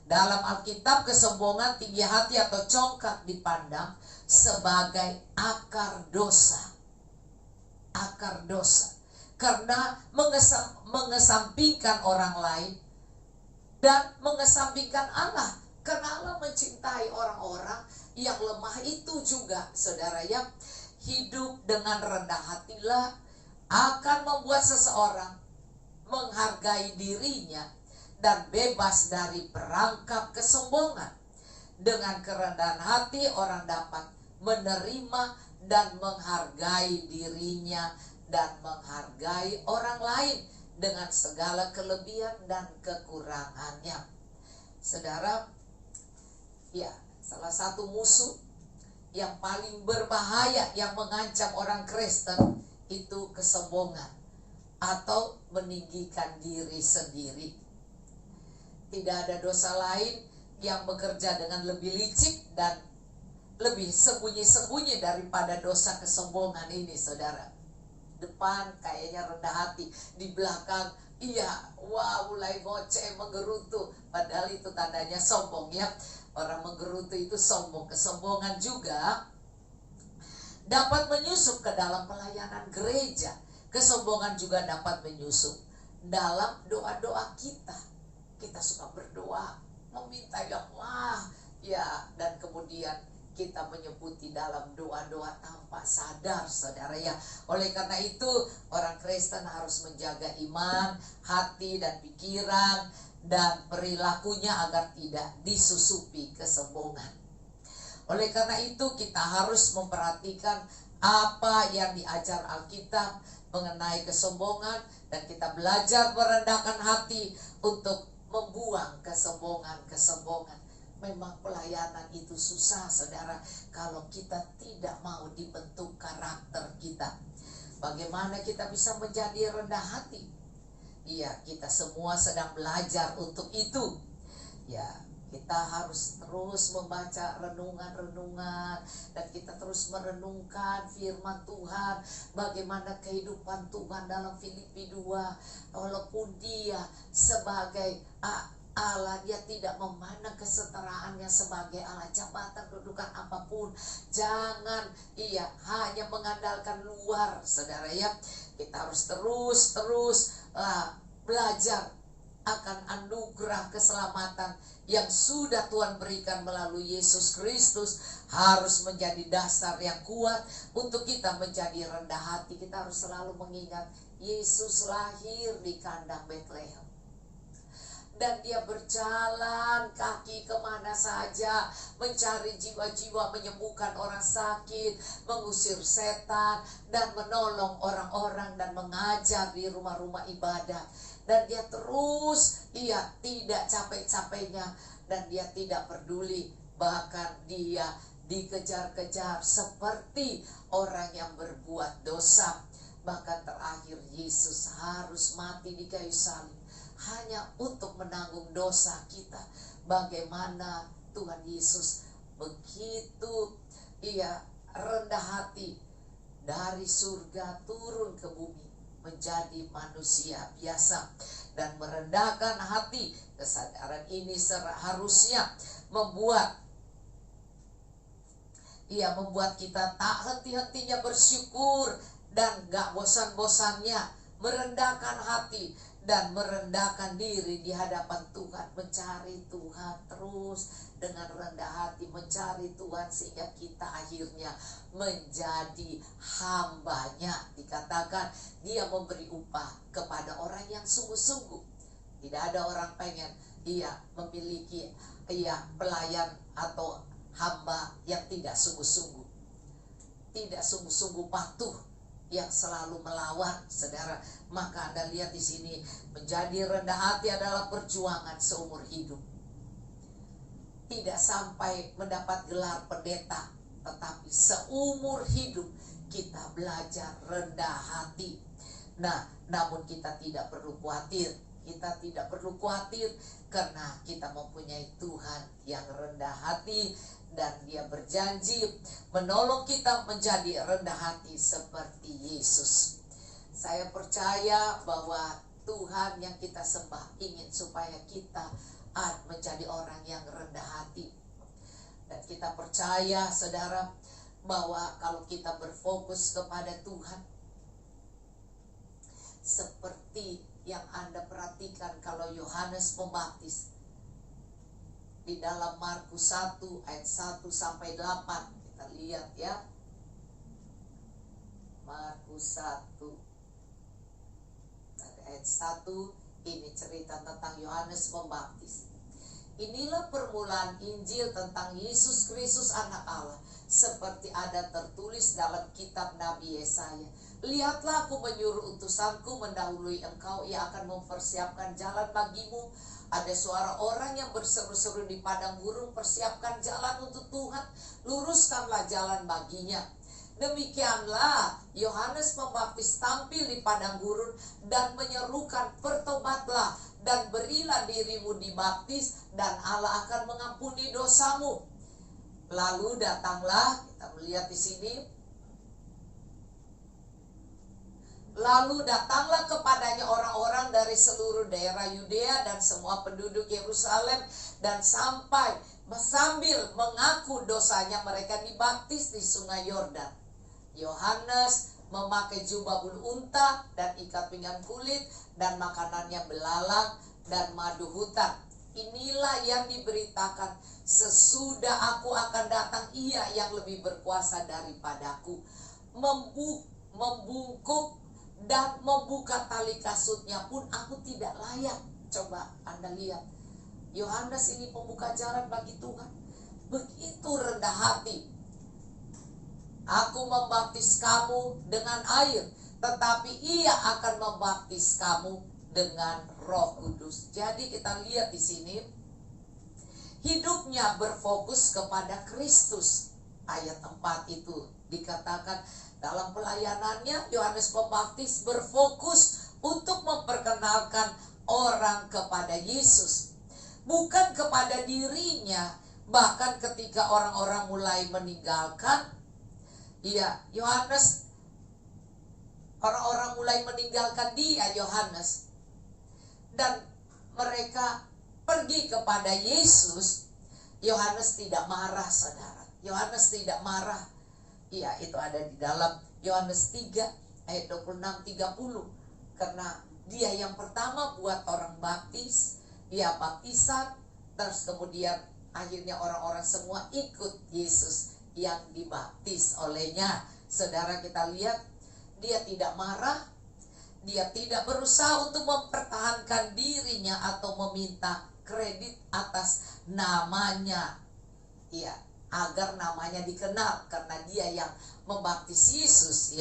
Dalam Alkitab, kesombongan, tinggi hati atau congkak dipandang sebagai akar dosa. Akar dosa. Karena mengesampingkan orang lain dan mengesampingkan Allah. Karena Allah mencintai orang-orang yang lemah itu juga, saudara ya. Hidup dengan rendah hatilah akan membuat seseorang menghargai dirinya dan bebas dari perangkap kesombongan. Dengan kerendahan hati orang dapat menerima dan menghargai dirinya dan menghargai orang lain dengan segala kelebihan dan kekurangannya. Saudara, ya, salah satu musuh yang paling berbahaya yang mengancam orang Kristen itu kesombongan atau meninggikan diri sendiri. Tidak ada dosa lain yang bekerja dengan lebih licik dan lebih sembunyi-sembunyi daripada dosa kesombongan ini, saudara. Depan kayaknya rendah hati, di belakang iya, wah mulai ngoceh, menggerutu, padahal itu tandanya sombong ya. Orang menggerutu itu sombong. Kesombongan juga dapat menyusup ke dalam pelayanan gereja. Kesombongan juga dapat menyusup dalam doa-doa kita. Kita suka berdoa, meminta yang ya, dan kemudian kita menyebuti dalam doa-doa tanpa sadar, saudara ya. Oleh karena itu, orang Kristen harus menjaga iman, hati, dan pikiran dan perilakunya agar tidak disusupi kesombongan. Oleh karena itu, kita harus memperhatikan apa yang diajar Alkitab mengenai kesombongan, dan kita belajar merendahkan hati untuk membuang kesombongan. Memang pelayanan itu susah, saudara, kalau kita tidak mau dibentuk karakter kita. Bagaimana kita bisa menjadi rendah hati? Iya, kita semua sedang belajar untuk itu. Ya, kita harus terus membaca renungan-renungan, dan kita terus merenungkan firman Tuhan, bagaimana kehidupan Tuhan dalam Filipi 2. Walaupun dia sebagai Allah, dia tidak memandang kesetaraannya sebagai Allah, jabatan, kedudukan apapun. Jangan hanya mengandalkan luar, saudara ya. Kita harus terus belajar akan anugerah keselamatan yang sudah Tuhan berikan melalui Yesus Kristus. Harus menjadi dasar yang kuat untuk kita menjadi rendah hati. Kita harus selalu mengingat Yesus lahir di kandang Betlehem, dan dia berjalan kaki kemana saja, mencari jiwa-jiwa, menyembuhkan orang sakit, mengusir setan, dan menolong orang-orang, dan mengajar di rumah-rumah ibadah. Dan dia terus, tidak capek-capeknya, dan dia tidak peduli. Bahkan dia dikejar-kejar seperti orang yang berbuat dosa. Bahkan terakhir Yesus harus mati di kayu salib hanya untuk menanggung dosa kita. Bagaimana Tuhan Yesus begitu rendah hati, dari surga turun ke bumi menjadi manusia biasa dan merendahkan hati. Kesadaran ini seharusnya membuat kita tak henti-hentinya bersyukur dan gak bosan-bosannya merendahkan hati dan merendahkan diri di hadapan Tuhan, mencari Tuhan terus dengan rendah hati, mencari Tuhan sehingga kita akhirnya menjadi hambanya. Dikatakan dia memberi upah kepada orang yang sungguh-sungguh. Tidak ada orang pengen memiliki pelayan atau hamba yang tidak sungguh-sungguh, tidak sungguh-sungguh patuh, yang selalu melawan, saudara. Maka Anda lihat di sini, menjadi rendah hati adalah perjuangan seumur hidup. Tidak sampai mendapat gelar pendeta, tetapi seumur hidup kita belajar rendah hati. Nah, namun kita tidak perlu khawatir. Kita tidak perlu khawatir karena kita mempunyai Tuhan yang rendah hati, dan dia berjanji menolong kita menjadi rendah hati seperti Yesus. Saya percaya bahwa Tuhan yang kita sembah ingin supaya kita menjadi orang yang rendah hati. Dan kita percaya, saudara, bahwa kalau kita berfokus kepada Tuhan, seperti yang Anda perhatikan kalau Yohanes Pembaptis di dalam Markus 1 ayat 1 sampai 8, kita lihat ya. Markus 1 ayat 1, ini cerita tentang Yohanes Pembaptis. Inilah permulaan Injil tentang Yesus Kristus anak Allah, seperti ada tertulis dalam kitab Nabi Yesaya. Lihatlah, aku menyuruh utusanku mendahului engkau, ia akan mempersiapkan jalan bagimu. Ada suara orang yang berseru-seru di padang gurun, persiapkan jalan untuk Tuhan, luruskanlah jalan baginya. Demikianlah Yohanes Pembaptis tampil di padang gurun dan menyerukan, bertobatlah dan berilah dirimu dibaptis dan Allah akan mengampuni dosamu. Lalu datanglah, kita melihat di sini, lalu datanglah kepadanya orang-orang dari seluruh daerah Yudea dan semua penduduk Yerusalem, dan sambil mengaku dosanya mereka dibaptis di sungai Yordan. Yohanes memakai jubah bulu unta dan ikat pinggang kulit, dan makanannya belalang dan madu hutan. Inilah yang diberitakan, sesudah aku akan datang, ia yang lebih berkuasa daripadaku. Membungkuk dan membuka tali kasutnya pun aku tidak layak. Coba Anda lihat, Yohanes ini pembuka jalan bagi Tuhan, begitu rendah hati. Aku membaptis kamu dengan air, tetapi ia akan membaptis kamu dengan Roh Kudus. Jadi kita lihat di sini, hidupnya berfokus kepada Kristus. Ayat 4 itu dikatakan, dalam pelayanannya Yohanes Pembaptis berfokus untuk memperkenalkan orang kepada Yesus, bukan kepada dirinya. Bahkan ketika orang-orang mulai meninggalkan, orang-orang mulai meninggalkan dia, Yohanes, dan mereka pergi kepada Yesus, Yohanes tidak marah, saudara. Yohanes tidak marah. Itu ada di dalam Yohanes 3 ayat 26-30. Karena dia yang pertama buat orang baptis, dia baptisan, terus kemudian akhirnya orang-orang semua ikut Yesus yang dibaptis olehnya. Saudara, kita lihat dia tidak marah, dia tidak berusaha untuk mempertahankan dirinya atau meminta kredit atas namanya, agar namanya dikenal, karena dia yang membaptis Yesus.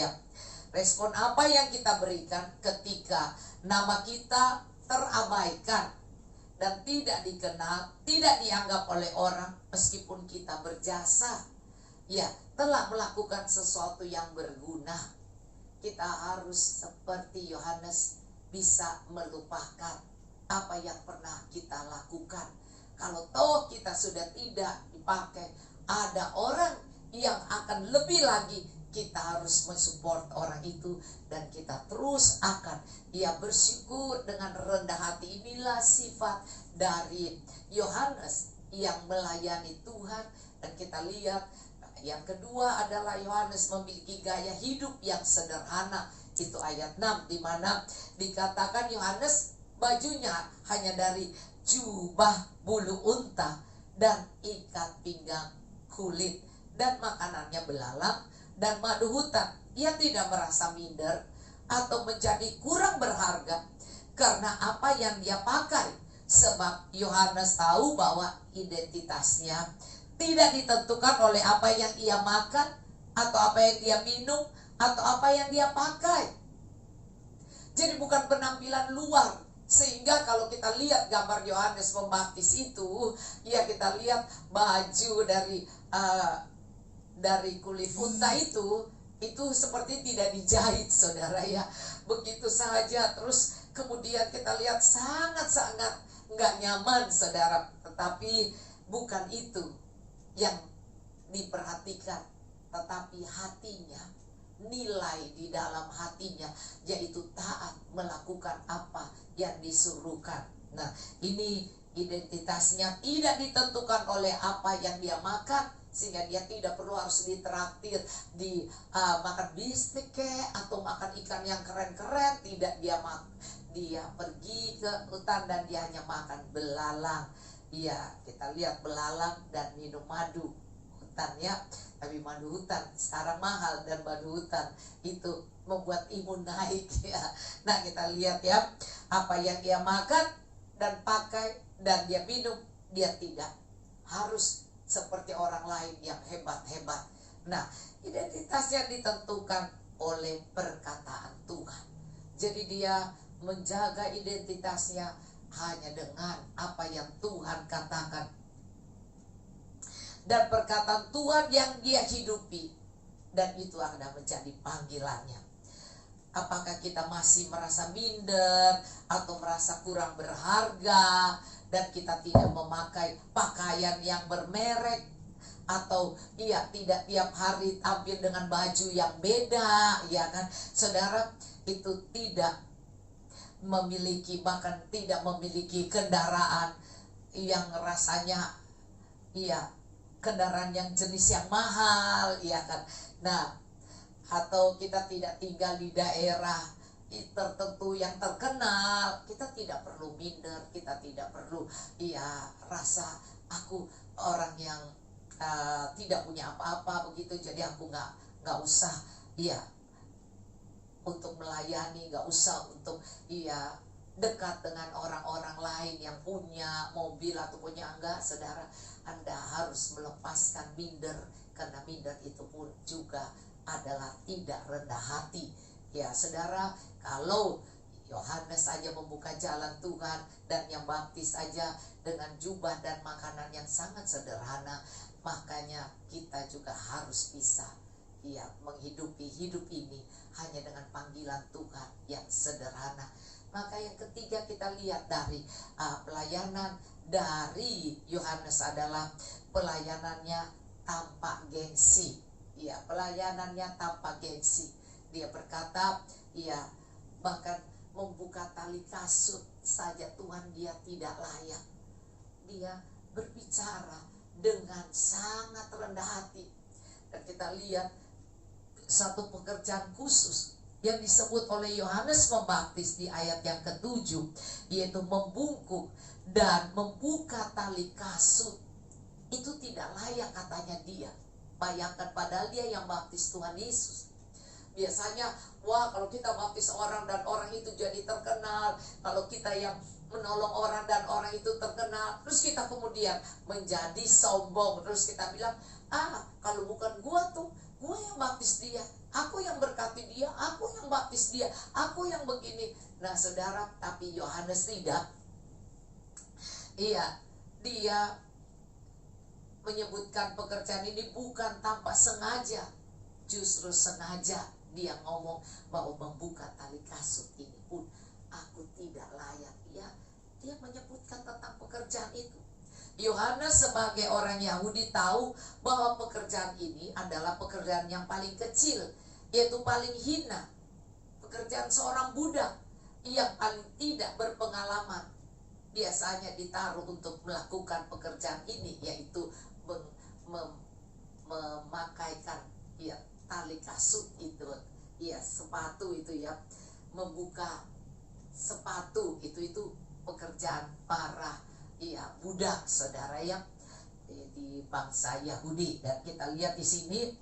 Respon apa yang kita berikan ketika nama kita terabaikan dan tidak dikenal, tidak dianggap oleh orang, meskipun kita berjasa, telah melakukan sesuatu yang berguna. Kita harus seperti Yohanes, bisa melupakan apa yang pernah kita lakukan. Kalau toh kita sudah tidak dipakai, ada orang yang akan lebih lagi, kita harus mensupport orang itu, dan kita terus akan bersyukur dengan rendah hati. Inilah sifat dari Yohanes yang melayani Tuhan. Dan kita lihat Yang kedua adalah Yohanes memiliki gaya hidup yang sederhana. Itu ayat 6, di mana dikatakan Yohanes bajunya hanya dari jubah bulu unta dan ikat pinggang kulit, dan makanannya belalang dan madu hutan. Ia tidak merasa minder atau menjadi kurang berharga karena apa yang dia pakai, sebab Yohanes tahu bahwa identitasnya tidak ditentukan oleh apa yang ia makan, atau apa yang dia minum, atau apa yang dia pakai. Jadi bukan penampilan luar. Sehingga kalau kita lihat gambar Yohanes Pembaptis itu, ya kita lihat baju dari kulit unta itu seperti tidak dijahit, saudara ya. Begitu saja. Terus kemudian kita lihat sangat-sangat nggak nyaman, saudara. Tetapi bukan itu yang diperhatikan, tetapi hatinya, nilai di dalam hatinya, yaitu taat melakukan apa yang disuruhkan. Nah, ini identitasnya tidak ditentukan oleh apa yang dia makan, sehingga dia tidak perlu harus ditraktir di makan bistik atau makan ikan yang keren-keren. Tidak, dia pergi ke hutan dan dia hanya makan belalang. Iya, kita lihat belalang dan minum madu hutan ya. Tapi madu hutan sekarang mahal, dan madu hutan itu membuat imun naik ya. Nah, kita lihat ya, apa yang dia makan dan pakai dan dia minum, dia tidak harus seperti orang lain yang hebat-hebat. Nah, identitasnya ditentukan oleh perkataan Tuhan. Jadi dia menjaga identitasnya hanya dengan apa yang Tuhan katakan, dan perkataan Tuhan yang dia hidupi, dan itu akan menjadi panggilannya. Apakah kita masih merasa minder atau merasa kurang berharga, dan kita tidak memakai pakaian yang bermerek, atau tidak tiap hari tampil dengan baju yang beda, ya kan, saudara? Itu tidak memiliki, bahkan tidak memiliki kendaraan yang rasanya kendaraan yang jenis yang mahal, ya kan. Nah, atau kita tidak tinggal di daerah tertentu yang terkenal, kita tidak perlu minder, kita tidak perlu rasa aku orang yang tidak punya apa-apa begitu, jadi aku nggak usah untuk melayani, nggak usah untuk dekat dengan orang-orang lain yang punya mobil atau punya. Enggak, saudara, Anda harus melepaskan minder, karena minder itu pun juga adalah tidak rendah hati. Ya, saudara, kalau Yohanes saja membuka jalan Tuhan dan yang baptis saja dengan jubah dan makanan yang sangat sederhana, makanya kita juga harus bisa menghidupi hidup ini hanya dengan panggilan Tuhan yang sederhana. Maka yang ketiga kita lihat dari pelayanan dari Yohanes adalah pelayanannya tanpa gengsi. Ya, pelayanannya tanpa gengsi. Dia berkata, bahkan membuka tali kasut saja Tuhan dia tidak layak. Dia berbicara dengan sangat rendah hati. Dan kita lihat satu pekerjaan khusus yang disebut oleh Yohanes Pembaptis di ayat yang ke-7, yaitu membungkuk dan membuka tali kasut. Itu tidak layak, katanya dia. Bayangkan, padahal dia yang baptis Tuhan Yesus. Biasanya, kalau kita baptis orang dan orang itu jadi terkenal, kalau kita yang menolong orang dan orang itu terkenal, terus kita kemudian menjadi sombong, terus kita bilang, kalau bukan gua tuh, gua yang baptis dia, aku yang berkati dia, aku yang baptis dia, aku yang begini. Nah, saudara, tapi Yohanes tidak. Dia menyebutkan pekerjaan ini bukan tanpa sengaja, justru sengaja dia ngomong bahwa membuka tali kasut ini pun aku tidak layak. Dia menyebutkan tentang pekerjaan itu. Yohanes sebagai orang Yahudi tahu bahwa pekerjaan ini adalah pekerjaan yang paling kecil, yaitu paling hina. Pekerjaan seorang budak yang paling tidak berpengalaman biasanya ditaruh untuk melakukan pekerjaan ini, yaitu memakan kasut itu, ya sepatu itu ya, membuka sepatu itu pekerjaan para budak, saudara ya, di bangsa Yahudi. Dan kita lihat di sini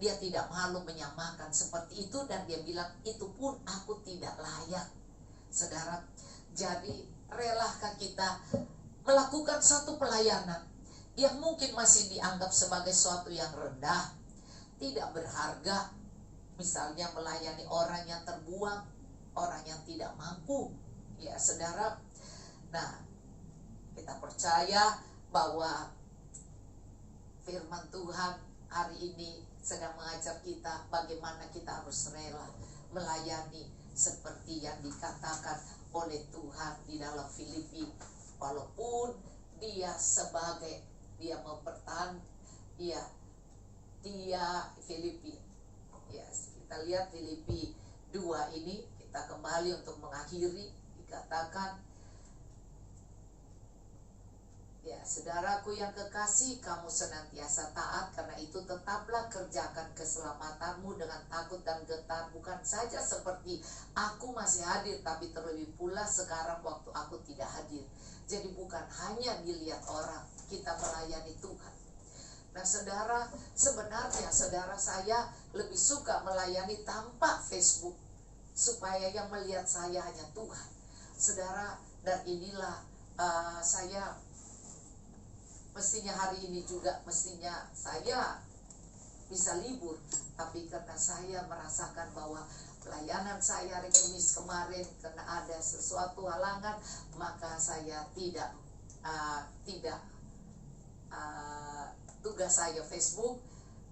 dia tidak malu menyamakan seperti itu, dan dia bilang itu pun aku tidak layak. Saudara, jadi relahkah kita melakukan satu pelayanan yang mungkin masih dianggap sebagai suatu yang rendah, tidak berharga, misalnya melayani orang yang terbuang, orang yang tidak mampu, ya saudara. Nah, kita percaya bahwa firman Tuhan hari ini sedang mengajar kita bagaimana kita harus rela melayani seperti yang dikatakan oleh Tuhan di dalam Filipi. Walaupun dia Filipi, ya kita lihat Filipi 2 ini, kita kembali untuk mengakhiri, dikatakan, ya saudaraku yang kekasih, kamu senantiasa taat, karena itu tetaplah kerjakan keselamatanmu dengan takut dan gentar, bukan saja seperti aku masih hadir, tapi terlebih pula sekarang waktu aku tidak hadir. Jadi bukan hanya dilihat orang, kita melayani Tuhan. Nah saudara, sebenarnya saudara, saya lebih suka melayani tanpa Facebook, supaya yang melihat saya hanya Tuhan, saudara. Dan inilah saya mestinya hari ini juga, mestinya saya bisa libur, tapi karena saya merasakan bahwa pelayanan saya hari Kamis kemarin karena ada sesuatu halangan, maka saya tidak tugas saya Facebook,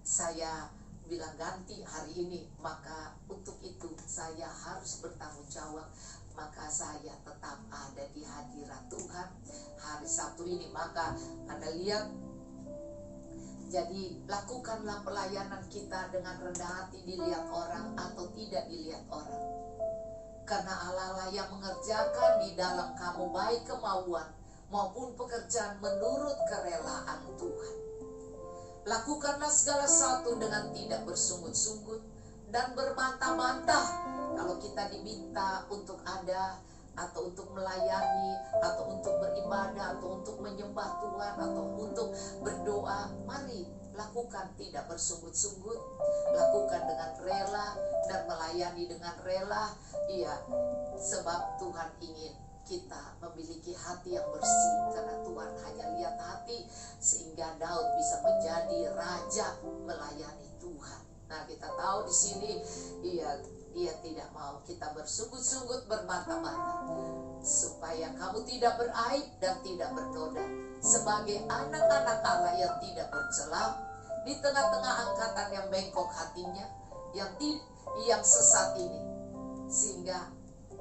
saya bilang ganti hari ini. Maka untuk itu saya harus bertanggung jawab, maka saya tetap ada di hadirat Tuhan hari Sabtu ini. Maka Anda lihat, jadi lakukanlah pelayanan kita dengan rendah hati, dilihat orang atau tidak dilihat orang, karena Allah lah yang mengerjakan di dalam kamu baik kemauan maupun pekerjaan menurut kerelaan Tuhan. Lakukanlah segala sesuatu dengan tidak bersungut-sungut dan berbantah-bantah. Kalau kita diminta untuk ada, atau untuk melayani, atau untuk beribadah, atau untuk menyembah Tuhan, atau untuk berdoa, mari lakukan tidak bersungut-sungut, lakukan dengan rela dan melayani dengan rela. Iya, sebab Tuhan ingin kita memiliki hati yang bersih, karena Tuhan hanya lihat hati, sehingga Daud bisa menjadi raja melayani Tuhan. Nah, kita tahu di sini dia tidak mau kita bersungut-sungut, berbantah-bantah, supaya kamu tidak beraib dan tidak bernoda, sebagai anak-anak Allah yang tidak bercela di tengah-tengah angkatan yang bengkok hatinya, yang sesat ini, sehingga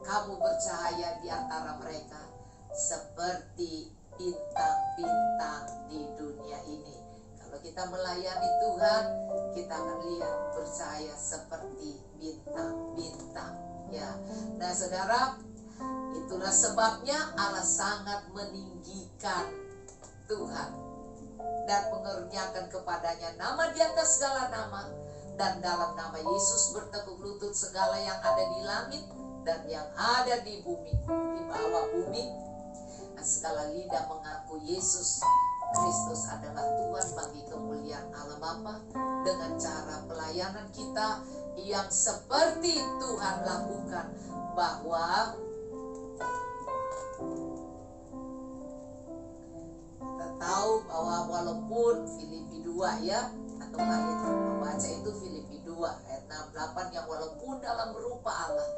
kamu bercahaya di antara mereka seperti bintang-bintang di dunia ini. Kalau kita melayani Tuhan, kita akan lihat bercahaya seperti bintang-bintang, ya. Nah saudara, itulah sebabnya Allah sangat meninggikan Tuhan dan mengeruniakan kepadanya nama di atas segala nama, dan dalam nama Yesus bertekuk lutut segala yang ada di langit dan yang ada di bumi, di bawah bumi, dan segala lidah mengaku Yesus Kristus adalah Tuhan bagi kemuliaan Allah Bapa, dengan cara pelayanan kita yang seperti Tuhan lakukan, bahwa kita tahu bahwa walaupun Filipi 2 ya, atau mari membaca itu Filipi 2 ayat 6-8, yang walaupun dalam berupa Allah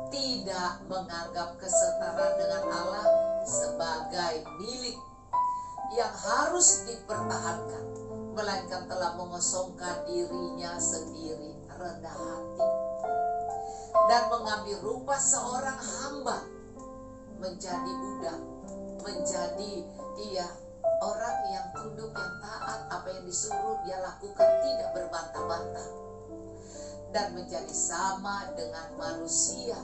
tidak menganggap kesetaraan dengan Allah sebagai milik yang harus dipertahankan, melainkan telah mengosongkan dirinya sendiri, rendah hati, dan mengambil rupa seorang hamba, menjadi budak, menjadi orang yang tunduk, yang taat, apa yang disuruh dia lakukan, tidak berbantah-bantah, dan menjadi sama dengan manusia.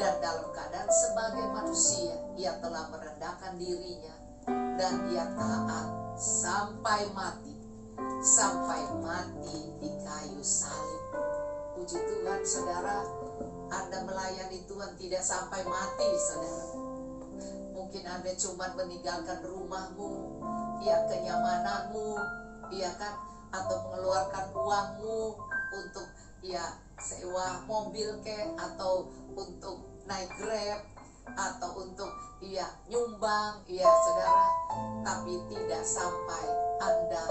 Dan dalam keadaan sebagai manusia, ia telah merendahkan dirinya, dan ia taat sampai mati di kayu salib. puji Tuhan saudara, Anda melayani Tuhan tidak sampai mati saudara. Mungkin Anda cuma meninggalkan rumahmu, ya kenyamananmu, ya kan, atau mengeluarkan uangmu untuk ya sewa mobil atau untuk naik Grab, atau untuk ya nyumbang, ya saudara. Tapi tidak sampai Anda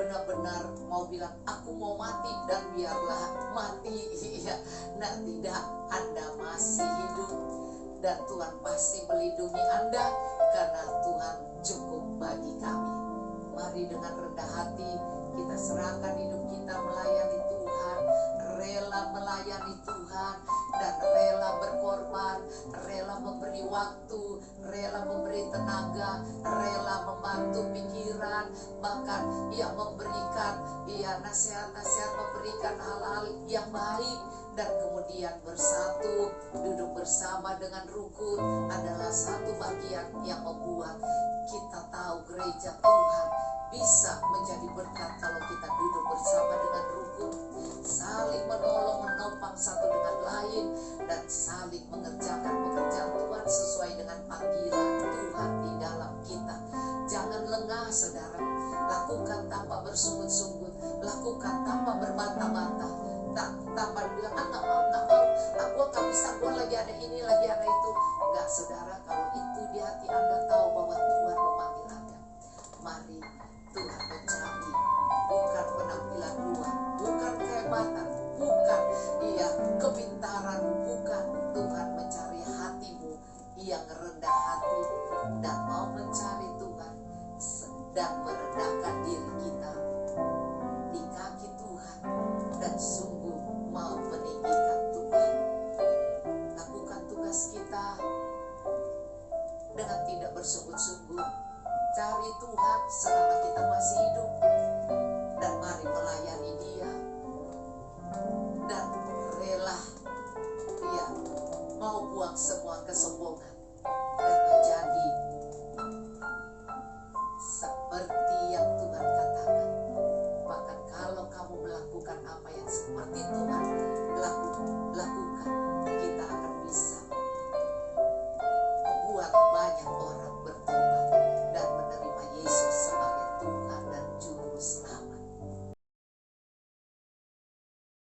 benar-benar mau bilang aku mau mati dan biarlah mati, ya. Nah, tidak, Anda masih hidup dan Tuhan pasti melindungi Anda karena Tuhan cukup bagi kami. Mari dengan rendah hati kita serahkan hidup kita melayani Tuhan, rela melayani Tuhan, dan rela berkorban, rela memberi waktu, rela memberi tenaga, rela membantu pikiran, bahkan ia memberikan nasihat-nasihat, memberikan hal-hal yang baik. Dan kemudian bersatu, duduk bersama dengan rukun adalah satu bagian yang membuat kita tahu gereja Tuhan bisa menjadi berkat kalau kita duduk bersama dengan rukun, saling menolong menopang satu dengan lain, dan saling mengerjakan pekerjaan Tuhan sesuai dengan panggilan Tuhan di dalam kita. Jangan lengah saudara, lakukan tanpa bersungut-sungut, lakukan tanpa berbantah-bantah, tanpa bilang nggak mau, aku nggak bisa, gue lagi ada ini, lagi ada itu. Enggak saudara, kalau itu di hati Anda tahu bahwa Tuhan memanggil Anda, mari Tuhan mencari bukan penampilan luar, bukan kehebatan, bukan kepintaran, bukan. Tuhan mencari hatimu yang rendah hati dan mau mencari Tuhan dan merendahkan diri kita di kaki Tuhan dan sungguh mau meninggikan Tuhan. Lakukan tugas kita dengan tidak bersungut-sungut. Cari Tuhan selama kita masih hidup, dan mari melayani Dia dan rela mau buang semua kesombongan dan menjadi seperti yang Tuhan katakan. Bahkan kalau kamu melakukan apa yang seperti Tuhan